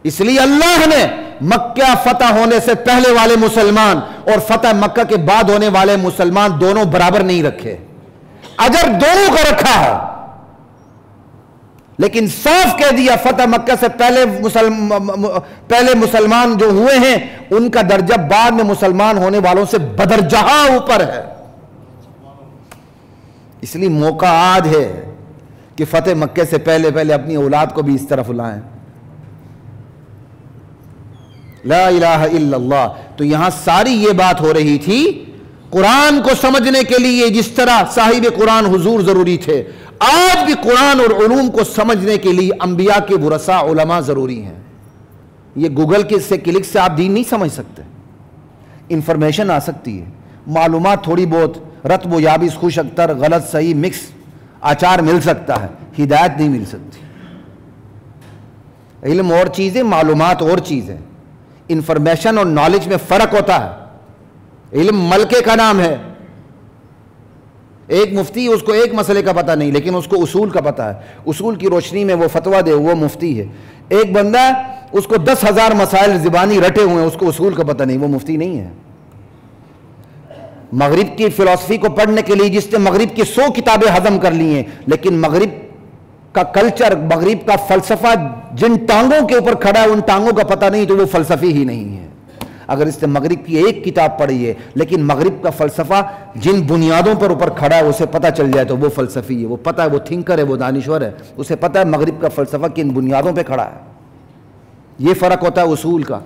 اس لیے اللہ نے مکہ فتح ہونے سے پہلے والے مسلمان اور فتح مکہ کے بعد ہونے والے مسلمان دونوں برابر نہیں رکھے. اجر دونوں کا رکھا ہے، لیکن صاف کہہ دیا فتح مکہ سے پہلے مسلمان جو ہوئے ہیں ان کا درجہ بعد میں مسلمان ہونے والوں سے بدرجہ اوپر ہے. اس لیے موقع آج ہے کہ فتح مکہ سے پہلے اپنی اولاد کو بھی اس طرف لائیں. لا الہ الا اللہ. تو یہاں ساری یہ بات ہو رہی تھی قرآن کو سمجھنے کے لیے جس طرح صاحب قرآن حضور ضروری تھے، آج بھی قرآن اور علوم کو سمجھنے کے لیے انبیاء کے ورثاء علماء ضروری ہیں. یہ گوگل کے سے کلک سے آپ دین نہیں سمجھ سکتے. انفارمیشن آ سکتی ہے، معلومات تھوڑی بہت رطب و یابس، خوش اختر، غلط صحیح مکس اچار مل سکتا ہے، ہدایت نہیں مل سکتی۔ علم اور چیز ہے، معلومات اور چیز ہے، انفارمیشن اور نالج میں فرق ہوتا ہے۔ علم ملکے کا نام ہے، ایک مفتی اس کو ایک مسئلے کا پتہ نہیں لیکن اس کو اصول کا پتہ ہے، اصول کی روشنی میں وہ فتویٰ دے، وہ مفتی ہے۔ ایک بندہ اس کو 10,000 مسائل زبانی رٹے ہوئے ہیں، اس کو اصول کا پتہ نہیں، وہ مفتی نہیں ہے۔ مغرب کی فلسفی کو پڑھنے کے لیے جس نے مغرب کی 100 کتابیں ہضم کر لی ہیں، لیکن مغرب کا کلچر، مغرب کا فلسفہ جن ٹانگوں کے اوپر کھڑا ہے ان ٹانگوں کا پتہ نہیں تو وہ فلسفی ہی نہیں ہے۔ اگر اس نے مغرب کی ایک کتاب پڑھی ہے لیکن مغرب کا فلسفہ جن بنیادوں پر اوپر کھڑا ہے اسے پتہ چل جائے تو وہ فلسفی ہے، وہ پتہ ہے، وہ تھنکر ہے، وہ دانشور ہے، اسے پتہ ہے مغرب کا فلسفہ کن بنیادوں پہ کھڑا ہے۔ یہ فرق ہوتا ہے اصول کا۔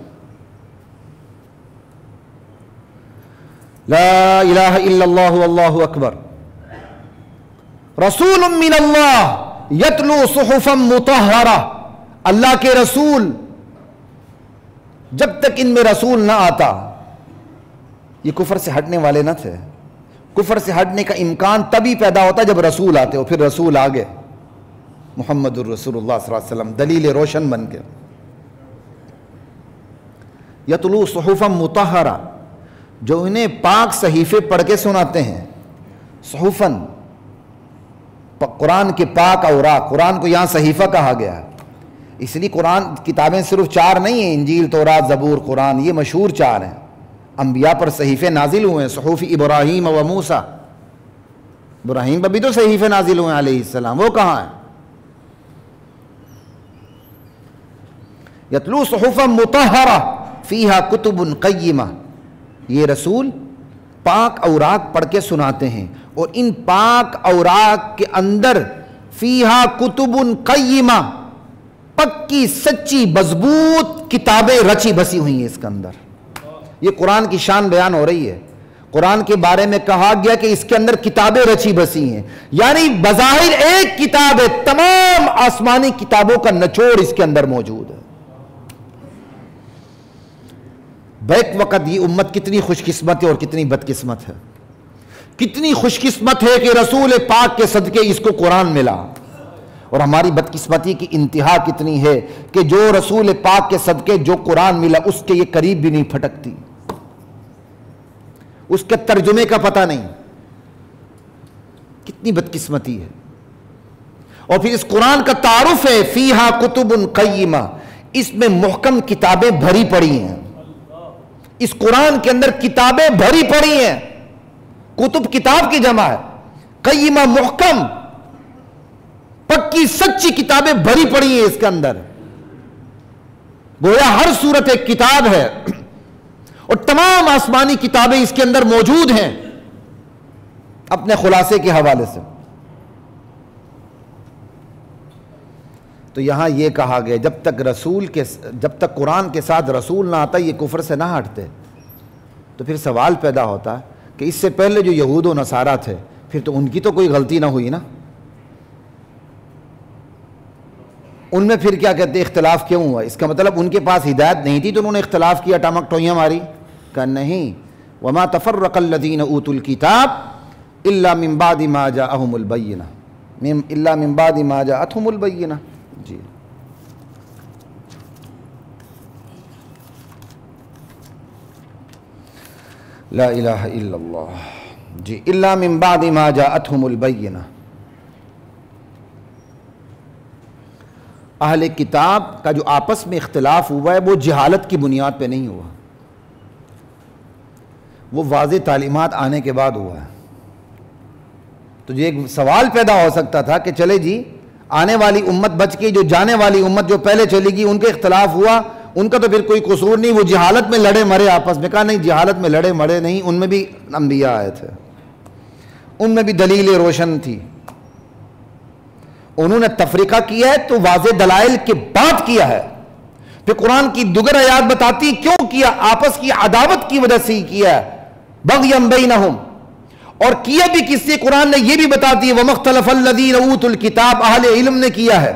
لا الہ الا اللہ واللہ اکبر، رسول من اللہ یتلو صحفا مطہرہ، اللہ کے رسول، جب تک ان میں رسول نہ آتا یہ کفر سے ہٹنے والے نہ تھے۔ کفر سے ہٹنے کا امکان تبھی پیدا ہوتا جب رسول آتے، اور پھر رسول آگے محمد الرسول اللہ صلی اللہ علیہ وسلم دلیل روشن بن کے۔ یتلو صحفا مطہرہ، جو انہیں پاک صحیفے پڑھ کے سناتے ہیں، صحفن قرآن کے پاک اوراق، قرآن کو یہاں صحیفہ کہا گیا ہے، اس لیے قرآن کتابیں صرف 4 نہیں ہیں، انجیل، تورات، زبور، قرآن، یہ مشہور 4 ہیں۔ انبیاء پر صحیفے نازل ہوئے ہیں، صحف ابراہیم و موسیٰ، ابراہیم پر بھی تو صحیفے نازل ہوئے ہیں علیہ السلام، وہ کہاں ہیں؟ یتلو صحفا مطہرہ فیہا کتب قیمہ، یہ رسول پاک اوراق پڑھ کے سناتے ہیں، اور ان پاک اوراق کے اندر فیہا کتب قیمہ، پکی سچی مضبوط کتابیں رچی بسی ہوئی ہیں اس کے اندر۔ یہ قرآن کی شان بیان ہو رہی ہے، قرآن کے بارے میں کہا گیا کہ اس کے اندر کتابیں رچی بسی ہیں، یعنی بظاہر ایک کتاب ہے، تمام آسمانی کتابوں کا نچوڑ اس کے اندر موجود ہے۔ بیک وقت یہ امت کتنی خوش قسمت ہے اور کتنی بدقسمت ہے، کتنی خوش قسمت ہے کہ رسول پاک کے صدقے اس کو قرآن ملا، اور ہماری بدقسمتی کی انتہا کتنی ہے کہ جو رسول پاک کے صدقے جو قرآن ملا اس کے یہ قریب بھی نہیں پھٹکتی، اس کے ترجمے کا پتہ نہیں، کتنی بدقسمتی ہے۔ اور پھر اس قرآن کا تعارف ہے فیہا کتب قیمہ، اس میں محکم کتابیں بھری پڑی ہیں، اس قرآن کے اندر کتابیں بھری پڑی ہیں، کتب کتاب کی جمع ہے، قیمہ محکم پکی سچی کتابیں بھری پڑی ہیں اس کے اندر، گویا ہر صورت ایک کتاب ہے، اور تمام آسمانی کتابیں اس کے اندر موجود ہیں۔ اپنے خلاصے کے حوالے سے تو یہاں یہ کہا گیا جب تک قرآن کے ساتھ رسول نہ آتا یہ کفر سے نہ ہٹتے، تو پھر سوال پیدا ہوتا کہ اس سے پہلے جو یہود و نصارہ تھے پھر تو ان کی تو کوئی غلطی نہ ہوئی نا، ان میں پھر کیا کہتے اختلاف کیوں ہوا؟ اس کا مطلب ان کے پاس ہدایت نہیں تھی تو انہوں نے اختلاف کیا، ٹامک ٹوئیاں ماری؟ کہ نہیں، وما تفرق الذین اوتوا الکتاب الا من بعد ما جاءہم البینہ، الا من بعد ما جاءتہم البینہ۔ جی لا الہ الا اللہ، جی الا من بعد ما جاءتہم البینہ۔ اہل کتاب کا جو آپس میں اختلاف ہوا ہے وہ جہالت کی بنیاد پہ نہیں ہوا، وہ واضح تعلیمات آنے کے بعد ہوا ہے۔ تو یہ ایک سوال پیدا ہو سکتا تھا کہ چلے جی آنے والی امت بچ کے جو جانے والی امت جو پہلے چلے گی ان کے اختلاف ہوا، ان کا تو پھر کوئی قصور نہیں، وہ جہالت میں لڑے مرے آپس میں۔ کہا نہیں، جہالت میں لڑے مرے نہیں، ان میں بھی انبیاء آئے تھے، ان میں بھی دلیل روشن تھی، انہوں نے تفریقہ کیا ہے تو واضح دلائل کے بعد کیا ہے۔ پھر قرآن کی دیگر آیات بتاتی کیوں کیا، آپس کی عداوت کی وجہ سے ہی کیا ہے، بغیا بینہم، اور کیا بھی کس سے قرآن نے یہ بھی بتاتی ہے وَمَا اخْتَلَفَ الَّذِينَ أُوتُوا الْكِتَابَ، اہل علم نے کیا ہے۔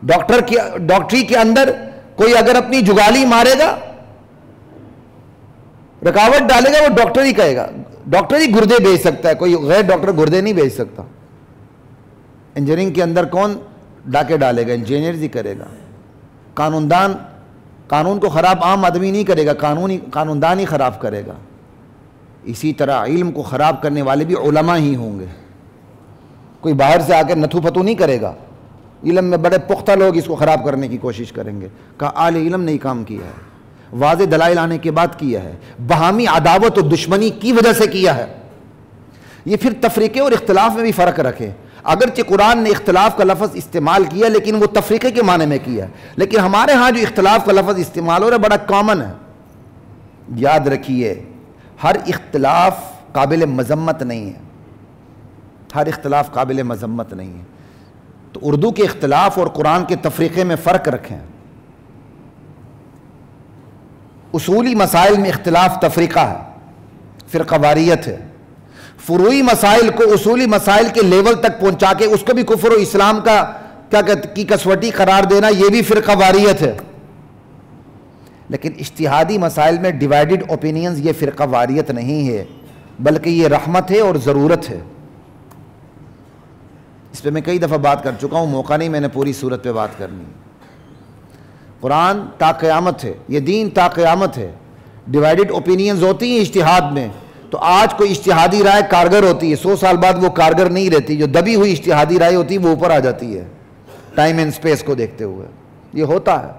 ڈاکٹری کے اندر کوئی اگر اپنی جگالی مارے گا، رکاوٹ ڈالے گا، وہ ڈاکٹر ہی کہے گا، ڈاکٹر ہی گردے بیچ سکتا ہے، کوئی غیر ڈاکٹر گردے نہیں بیچ سکتا۔ انجینئرنگ کے اندر کون ڈاکے ڈالے گا؟ انجینئر ہی کرے گا۔ قانوندان قانون کو خراب عام آدمی نہیں کرے گا، قانوندان ہی خراب کرے گا۔ اسی طرح علم کو خراب کرنے والے بھی علماء ہی ہوں گے، کوئی باہر سے آ کے نتھو پتو نہیں کرے گا۔ علم میں بڑے پختہ لوگ اس کو خراب کرنے کی کوشش کریں گے۔ کہا اہل علم نے کام کیا ہے، واضح دلائل آنے کے بعد کیا ہے، باہمی عداوت و دشمنی کی وجہ سے کیا ہے۔ یہ پھر تفریقے اور اختلاف میں بھی فرق رکھے۔ اگرچہ قرآن نے اختلاف کا لفظ استعمال کیا لیکن وہ تفریقے کے معنی میں کیا ہے، لیکن ہمارے ہاں جو اختلاف کا لفظ استعمال ہو رہا ہے بڑا کامن ہے۔ یاد رکھیے ہر اختلاف قابل مذمت نہیں ہے، ہر اختلاف قابل مذمت نہیں ہے۔ تو اردو کے اختلاف اور قرآن کے تفریقے میں فرق رکھیں۔ اصولی مسائل میں اختلاف تفریقہ ہے، فرقہ واریت ہے۔ فروعی مسائل کو اصولی مسائل کے لیول تک پہنچا کے اس کو بھی کفر و اسلام کی کسوٹی قرار دینا، یہ بھی فرقہ واریت ہے۔ لیکن اجتہادی مسائل میں ڈیوائیڈڈ اوپینینز یہ فرقہ واریت نہیں ہے، بلکہ یہ رحمت ہے اور ضرورت ہے۔ اس پہ میں کئی دفعہ بات کر چکا ہوں، موقع نہیں میں نے پوری صورت پہ بات کرنی۔ قرآن تا قیامت ہے، یہ دین تا قیامت ہے۔ ڈیوائیڈڈ اوپینینز ہوتی ہیں اجتہاد میں، تو آج کوئی اجتہادی رائے کارگر ہوتی ہے، 100 سال بعد وہ کارگر نہیں رہتی۔ جو دبی ہوئی اجتہادی رائے ہوتی ہے وہ اوپر آ جاتی ہے ٹائم اینڈ سپیس کو دیکھتے ہوئے، یہ ہوتا ہے۔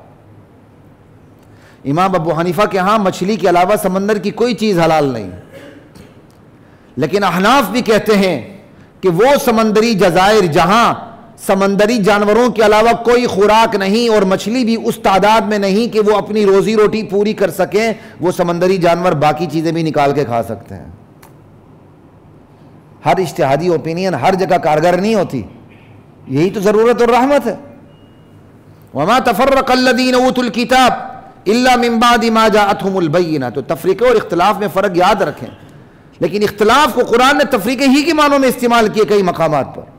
امام ابو حنیفہ کے ہاں مچھلی کے علاوہ سمندر کی کوئی چیز حلال نہیں، لیکن احناف بھی کہتے ہیں کہ وہ سمندری جزائر جہاں سمندری جانوروں کے علاوہ کوئی خوراک نہیں اور مچھلی بھی اس تعداد میں نہیں کہ وہ اپنی روزی روٹی پوری کر سکیں، وہ سمندری جانور باقی چیزیں بھی نکال کے کھا سکتے ہیں۔ ہر اجتہادی اوپینین ہر جگہ کارگر نہیں ہوتی، یہی تو ضرورت اور رحمت ہے۔ وما تفرق الذین اوتوا الکتاب الا من بعد ما جاءتهم البینہ۔ تو تفریقے اور اختلاف میں فرق یاد رکھیں، لیکن اختلاف کو قرآن نے تفریقے ہی کے معنوں میں استعمال کیے کئی مقامات پر،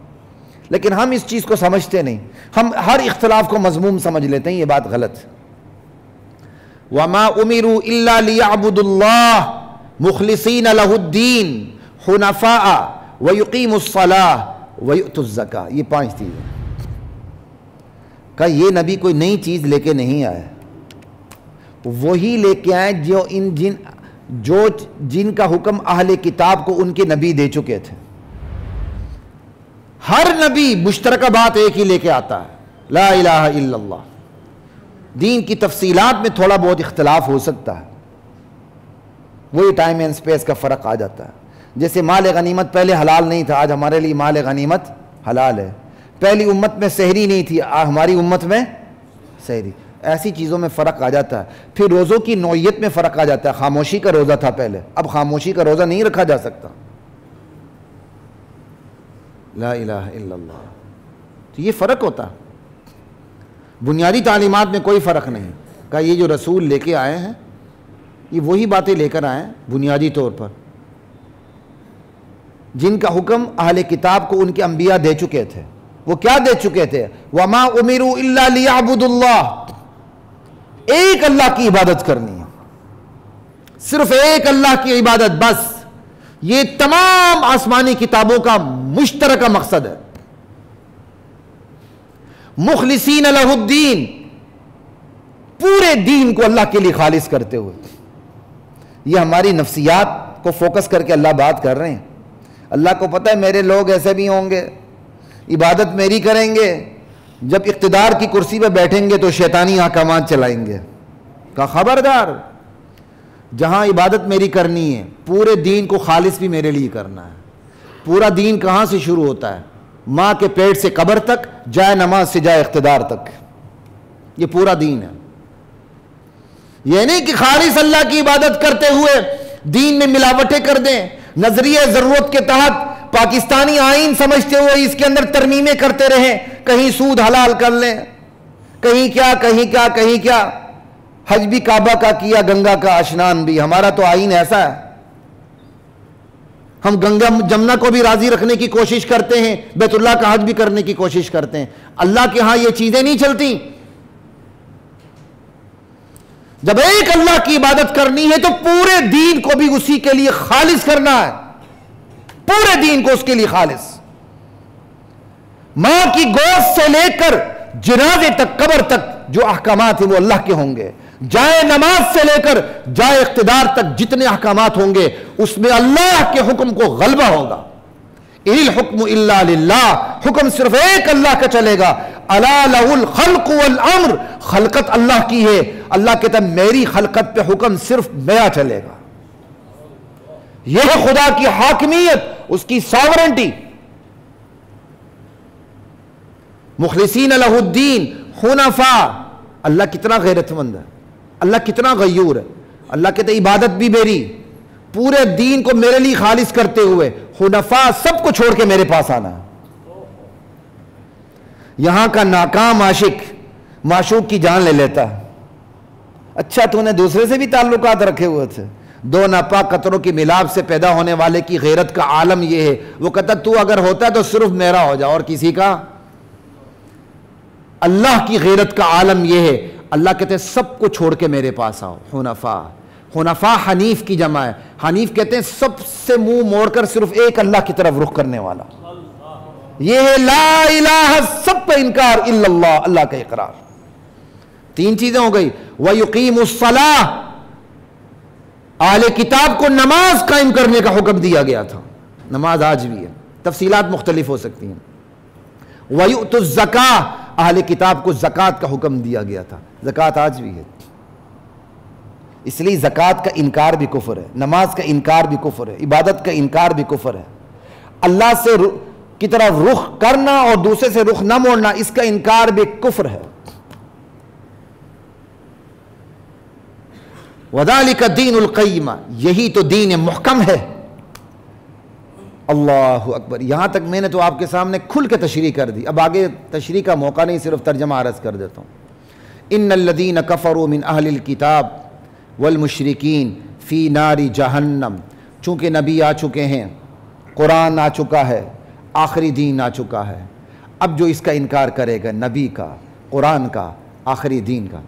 لیکن ہم اس چیز کو سمجھتے نہیں، ہم ہر اختلاف کو مذموم سمجھ لیتے ہیں، یہ بات غلط ہے۔ وَمَا أُمِرُوا إِلَّا لِيَعْبُدُوا اللَّهَ مُخْلِصِينَ لَهُ الدِّينَ حُنَفَاءَ وَيُقِيمُوا الصَّلَاةَ وَيُؤْتُوا الزَّكَاةَ۔ یہ 5 چیزیں کہا یہ نبی کوئی نئی چیز لے کے نہیں آئے، وہی لے کے آئے جن کا حکم اہل کتاب کو ان کے نبی دے چکے تھے۔ ہر نبی مشترکہ بات ایک ہی لے کے آتا ہے، لا الہ الا اللہ۔ دین کی تفصیلات میں تھوڑا بہت اختلاف ہو سکتا ہے، وہی ٹائم اینڈ سپیس کا فرق آ جاتا ہے۔ جیسے مال غنیمت پہلے حلال نہیں تھا، آج ہمارے لیے مال غنیمت حلال ہے۔ پہلی امت میں سحری نہیں تھی، ہماری امت میں سحری۔ ایسی چیزوں میں فرق آ جاتا ہے۔ پھر روزوں کی نوعیت میں فرق آ جاتا ہے، خاموشی کا روزہ تھا پہلے، اب خاموشی کا روزہ نہیں رکھا جا سکتا۔ لا الہ الا اللہ، تو یہ فرق ہوتا ہے۔ بنیادی تعلیمات میں کوئی فرق نہیں۔ کہا یہ جو رسول لے کے آئے ہیں یہ وہی باتیں لے کر آئے ہیں بنیادی طور پر جن کا حکم اہل کتاب کو ان کے انبیاء دے چکے تھے۔ وہ کیا دے چکے تھے؟ وَمَا أُمِرُوا إِلَّا لِيَعْبُدُوا اللَّهَ، ایک اللہ کی عبادت کرنی ہے، صرف ایک اللہ کی عبادت بس۔ یہ تمام آسمانی کتابوں کا مشترکہ مقصد ہے۔ مخلصین لہ الدین، پورے دین کو اللہ کے لیے خالص کرتے ہوئے۔ یہ ہماری نفسیات کو فوکس کر کے اللہ بات کر رہے ہیں۔ اللہ کو پتہ ہے میرے لوگ ایسے بھی ہوں گے، عبادت میری کریں گے، جب اقتدار کی کرسی پہ بیٹھیں گے تو شیطانی احکامات چلائیں گے۔ کہا خبردار، جہاں عبادت میری کرنی ہے پورے دین کو خالص بھی میرے لیے کرنا ہے۔ پورا دین کہاں سے شروع ہوتا ہے؟ ماں کے پیٹ سے قبر تک، جائے نماز سے جائے اقتدار تک، یہ پورا دین ہے۔ یہ نہیں کہ خالص اللہ کی عبادت کرتے ہوئے دین میں ملاوٹیں کر دیں، نظریہ ضرورت کے تحت پاکستانی آئین سمجھتے ہوئے اس کے اندر ترمیمیں کرتے رہیں، کہیں سود حلال کر لیں، کہیں کیا کہیں کیا کہیں کیا۔ حج بھی کعبہ کا کیا، گنگا کا اشنان بھی، ہمارا تو آئین ایسا ہے۔ ہم گنگا جمنا کو بھی راضی رکھنے کی کوشش کرتے ہیں، بیت اللہ کا حج بھی کرنے کی کوشش کرتے ہیں۔ اللہ کے ہاں یہ چیزیں نہیں چلتی۔ جب ایک اللہ کی عبادت کرنی ہے تو پورے دین کو بھی اسی کے لیے خالص کرنا ہے۔ پورے دین کو اس کے لیے خالص. ماں کی گوشت سے لے کر جنازے تک، قبر تک جو احکامات ہیں وہ اللہ کے ہوں گے. جائے نماز سے لے کر جائے اقتدار تک جتنے احکامات ہوں گے اس میں اللہ کے حکم کو غلبہ ہوگا. الحکم الا للہ، حکم صرف ایک اللہ کا چلے گا. الا لہ الخلق والامر، خلقت اللہ کی ہے. اللہ کہتا ہے میری خلقت پہ حکم صرف میرا چلے گا. یہ ہے خدا کی حاکمیت، اس کی ساورنٹی. مخلصین لہ الدین حنفاء. اللہ کتنا غیرت مند ہے، اللہ کتنا غیور ہے. اللہ کہتے عبادت بھی میری، پورے دین کو میرے لیے خالص کرتے ہوئے حنفاء، سب کو چھوڑ کے میرے پاس آنا. یہاں کا ناکام عاشق معشوق کی جان لے لیتا. اچھا تو نے دوسرے سے بھی تعلقات رکھے ہوئے تھے. دو ناپاک قطروں کی ملاپ سے پیدا ہونے والے کی غیرت کا عالم یہ ہے، وہ کہتا تو اگر ہوتا ہے تو صرف میرا ہو جا اور کسی کا. اللہ کی غیرت کا عالم یہ ہے، اللہ کہتے ہیں سب کو چھوڑ کے میرے پاس آؤ. حنفاء، حنفاء حنیف کی جمع ہے. حنیف کہتے ہیں سب سے منہ موڑ کر صرف ایک اللہ کی طرف رخ کرنے والا. یہ ہے لا الہ، سب پہ انکار، الا اللہ، اللہ کا اقرار. تین چیزیں ہو گئی. وَيُقِيمُ الصَّلَاةَ، اہل کتاب کو نماز قائم کرنے کا حکم دیا گیا تھا. نماز آج بھی ہے، تفصیلات مختلف ہو سکتی ہیں. وَيُؤْتُ الزَّكَاةَ، اہل کتاب کو زکوٰۃ کا حکم دیا گیا تھا. زکوٰۃ آج بھی ہے. اس لیے زکوٰۃ کا انکار بھی کفر ہے، نماز کا انکار بھی کفر ہے، عبادت کا انکار بھی کفر ہے. اللہ سے کی طرف رخ کرنا اور دوسرے سے رخ نہ موڑنا، اس کا انکار بھی کفر ہے. وَذَلِكَ الدِّينُ الْقَيِّمَ، یہی تو دین محکم ہے. اللہ اکبر. یہاں تک میں نے تو آپ کے سامنے کھل کے تشریح کر دی، اب آگے تشریح کا موقع نہیں، صرف ترجمہ عرض کر دیتا ہوں. ان الذین کفروا من اہل الکتاب والمشرکین فی نار جہنم. چونکہ نبی آ چکے ہیں، قرآن آ چکا ہے، آخری دین آ چکا ہے. اب جو اس کا انکار کرے گا، نبی کا، قرآن کا، آخری دین کا،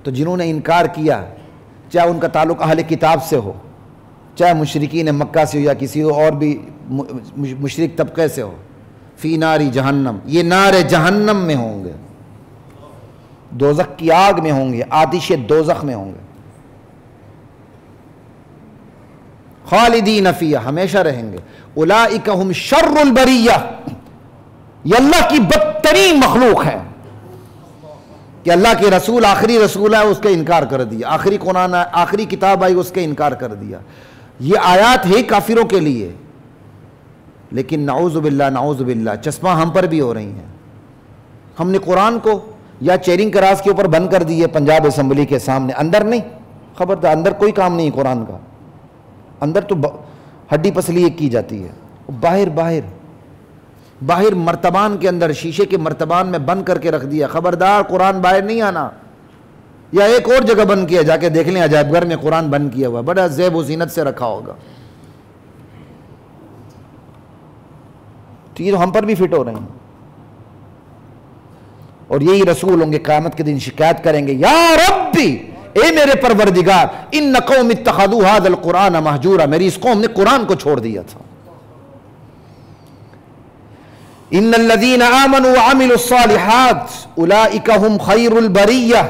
تو جنہوں نے انکار کیا، چاہے ان کا تعلق اہل کتاب سے ہو، چاہے مشرکین مکہ سے ہو یا کسی اور بھی مشرک طبقے سے ہو، فی نار جہنم، یہ نار جہنم میں ہوں گے، دوزخ کی آگ میں ہوں گے، آتش دوزخ میں ہوں گے. خالدین فیہا، ہمیشہ رہیں گے. اولئک ہم شر البریہ، یہ اللہ کی بدترین مخلوق ہے کہ اللہ کے رسول آخری رسول ہے اس کا انکار کر دیا، آخری قرآن آخری کتاب آئی اس کا انکار کر دیا. یہ آیات ہے کافروں کے لیے، لیکن نعوذ باللہ چشمہ ہم پر بھی ہو رہی ہیں. ہم نے قرآن کو یا چیرنگ کراس کے اوپر بند کر دیے پنجاب اسمبلی کے سامنے، اندر نہیں، خبردار اندر کوئی کام نہیں قرآن کا. اندر تو ہڈی پسلی ایک کی جاتی ہے، باہر مرتبان کے اندر، شیشے کے مرتبان میں بند کر کے رکھ دیا. خبردار قرآن باہر نہیں آنا. یا ایک اور جگہ بند کیا، جا کے دیکھ لیں عجائب گھر میں قرآن بند کیا ہوا، بڑا زیب و زینت سے رکھا ہوگا. تو یہ تو ہم پر بھی فٹ ہو رہے ہیں. اور یہی رسول ہوں گے قیامت کے دن شکایت کریں گے، یا ربی، اے میرے پروردگار، ان قوم اتخذوا هذا القرآن مہجورا، میری اس قوم نے قرآن کو چھوڑ دیا تھا. ان الذين آمنوا وعملوا الصالحات اولئک هم خیر البریہ.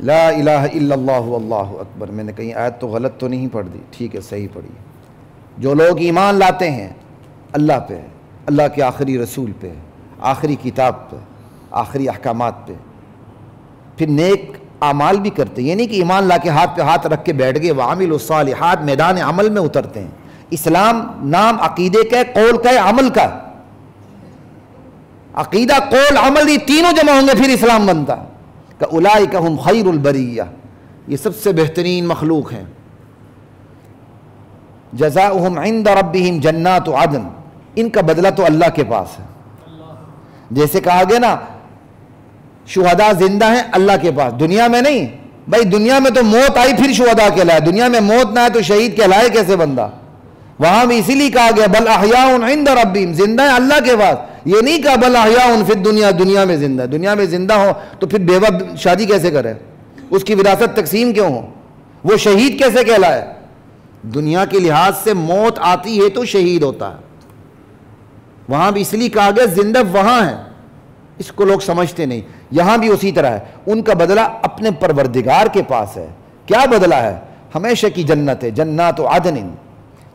لا الہ الا اللہ واللہ اکبر. میں نے کہیں آیت تو غلط تو نہیں پڑھ دی؟ ٹھیک ہے، صحیح پڑھی. جو لوگ ایمان لاتے ہیں اللہ پہ، اللہ کے آخری رسول پہ، آخری کتاب پہ، آخری احکامات پہ، پھر نیک اعمال بھی کرتے ہیں. یہ نہیں کہ ایمان لا کے ہاتھ پہ ہاتھ رکھ کے بیٹھ گئے، وعامل الصالحات، میدان عمل میں اترتے ہیں. اسلام نام عقیدے کا ہے، قول کا ہے، عمل کا. عقیدہ، قول، عمل، یہ تینوں جمع ہوں گے پھر اسلام بنتا. کہ اولئک ہم خیر البریہ، یہ سب سے بہترین مخلوق ہیں. جزاؤہم عند ربہم جنات عدن، ان کا بدلہ تو اللہ کے پاس ہے. جیسے کہا گیا نا شہداء زندہ ہیں اللہ کے پاس، دنیا میں نہیں. بھائی دنیا میں تو موت آئی پھر شہداء کہلائے، دنیا میں موت نہ آئے تو شہید کہلائے کیسے بندہ؟ وہاں بھی اسی لیے کہا گیا بل احیاء عند ربہم، زندہ ہیں اللہ کے پاس. یہ نہیں کہا بل احیاء فی الدنیا، دنیا میں زندہ ہے. دنیا میں زندہ ہو تو پھر بیوہ شادی کیسے کرے؟ اس کی وراثت تقسیم کیوں ہو؟ وہ شہید کیسے کہلائے؟ دنیا کے لحاظ سے موت آتی ہے تو شہید ہوتا ہے، وہاں بھی اس لیے کہا گیا زندہ وہاں ہے، اس کو لوگ سمجھتے نہیں، یہاں بھی اسی طرح ہے، ان کا بدلہ اپنے پروردگار کے پاس ہے۔ کیا بدلہ ہے؟ ہمیشہ کی جنت ہے، جنات عدن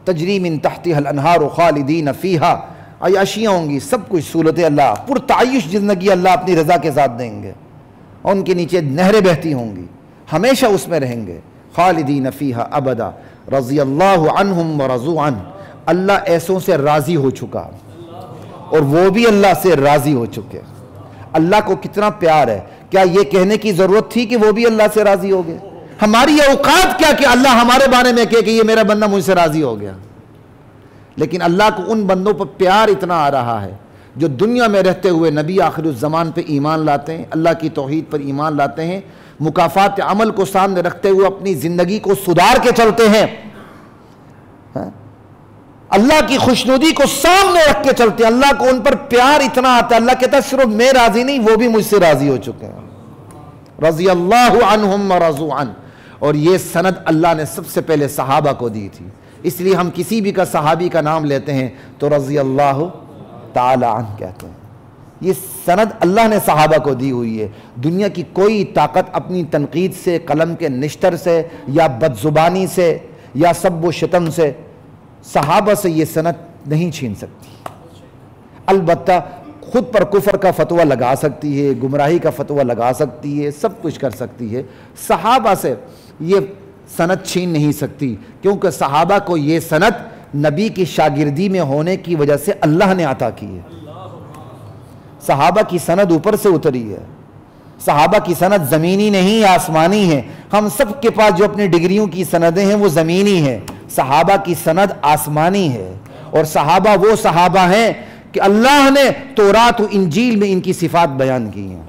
تجری من تحتها الانہار خالدین فیہا، عیاشیاں ہوں گی، سب کچھ سہولت اللہ، پرتعیش زندگی اللہ اپنی رضا کے ساتھ دیں گے، اور ان کے نیچے نہریں بہتی ہوں گی، ہمیشہ اس میں رہیں گے، خالدین فیہا ابدا، رضی اللہ عنہم ورضوا عنہ، اللہ ایسوں سے راضی ہو چکا اور وہ بھی اللہ سے راضی ہو چکے۔ اللہ کو کتنا پیار ہے، کیا یہ کہنے کی ضرورت تھی کہ وہ بھی اللہ سے راضی ہو گئے؟ ہماری اوقات کیا کہ اللہ ہمارے بارے میں کہے کہ یہ میرا بندہ مجھ سے راضی ہو گیا، لیکن اللہ کو ان بندوں پر پیار اتنا آ رہا ہے جو دنیا میں رہتے ہوئے نبی آخر الزمان پہ ایمان لاتے ہیں، اللہ کی توحید پر ایمان لاتے ہیں، مکافات عمل کو سامنے رکھتے ہوئے اپنی زندگی کو سدھار کے چلتے ہیں، اللہ کی خوشنودی کو سامنے رکھ کے چلتے ہیں، اللہ کو ان پر پیار اتنا آتا ہے، اللہ کہتا ہے صرف میں راضی نہیں، وہ بھی مجھ سے راضی ہو چکے ہیں، رضی اللہ عنہم ورضوا عنہ۔ اور یہ سند اللہ نے سب سے پہلے صحابہ کو دی تھی، اس لیے ہم کسی بھی کا صحابی کا نام لیتے ہیں تو رضی اللہ تعالی عنہ کہتے ہیں۔ یہ سند اللہ نے صحابہ کو دی ہوئی ہے، دنیا کی کوئی طاقت اپنی تنقید سے، قلم کے نشتر سے، یا بد زبانی سے، یا سب و شتم سے صحابہ سے یہ سند نہیں چھین سکتی۔ البتہ خود پر کفر کا فتویٰ لگا سکتی ہے، گمراہی کا فتویٰ لگا سکتی ہے، سب کچھ کر سکتی ہے، صحابہ سے یہ سند چھین نہیں سکتی، کیونکہ صحابہ کو یہ سند نبی کی شاگردی میں ہونے کی وجہ سے اللہ نے عطا کی ہے۔ صحابہ کی سند اوپر سے اتری ہے، صحابہ کی سند زمینی نہیں آسمانی ہے، ہم سب کے پاس جو اپنی ڈگریوں کی سندیں ہیں وہ زمینی ہیں، صحابہ کی سند آسمانی ہے، اور صحابہ وہ صحابہ ہیں کہ اللہ نے تورات و انجیل میں ان کی صفات بیان کی ہیں،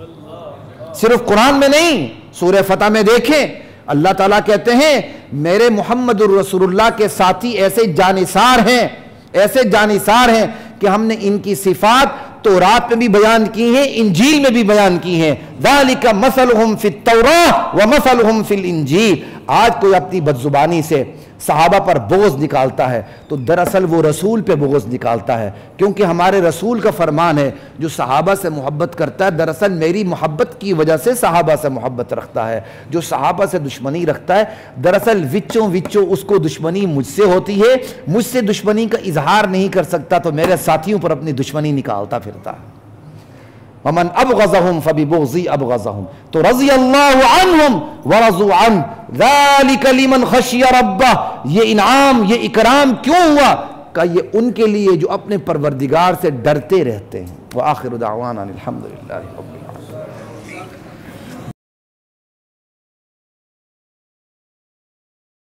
صرف قرآن میں نہیں، سورہ فتح میں دیکھیں اللہ تعالیٰ کہتے ہیں میرے محمد الرسول اللہ کے ساتھی ایسے جانثار ہیں کہ ہم نے ان کی صفات تورات میں بھی بیان کی ہیں، انجیل میں بھی بیان کی ہیں، ذالک مثلہم فی التوراۃ ومثلہم فی الانجیل۔ آج کوئی اپنی بدزبانی سے صحابہ پر بغض نکالتا ہے تو دراصل وہ رسول پہ بغض نکالتا ہے، کیونکہ ہمارے رسول کا فرمان ہے جو صحابہ سے محبت کرتا ہے دراصل میری محبت کی وجہ سے صحابہ سے محبت رکھتا ہے، جو صحابہ سے دشمنی رکھتا ہے دراصل وچوں اس کو دشمنی مجھ سے ہوتی ہے، مجھ سے دشمنی کا اظہار نہیں کر سکتا تو میرے ساتھیوں پر اپنی دشمنی نکالتا پھرتا ہے۔ ومن ابغضهم فببغضی ابغضهم، تو رضی اللہ عنہم ورضوا عنہ ذالک لمن خشی ربہ، یہ انعام یہ اکرام کیوں ہوا کہ یہ ان کے لیے جو اپنے پروردگار سے ڈرتے رہتے ہیں۔ وآخر دعوانا الحمدللہ رب العالمین۔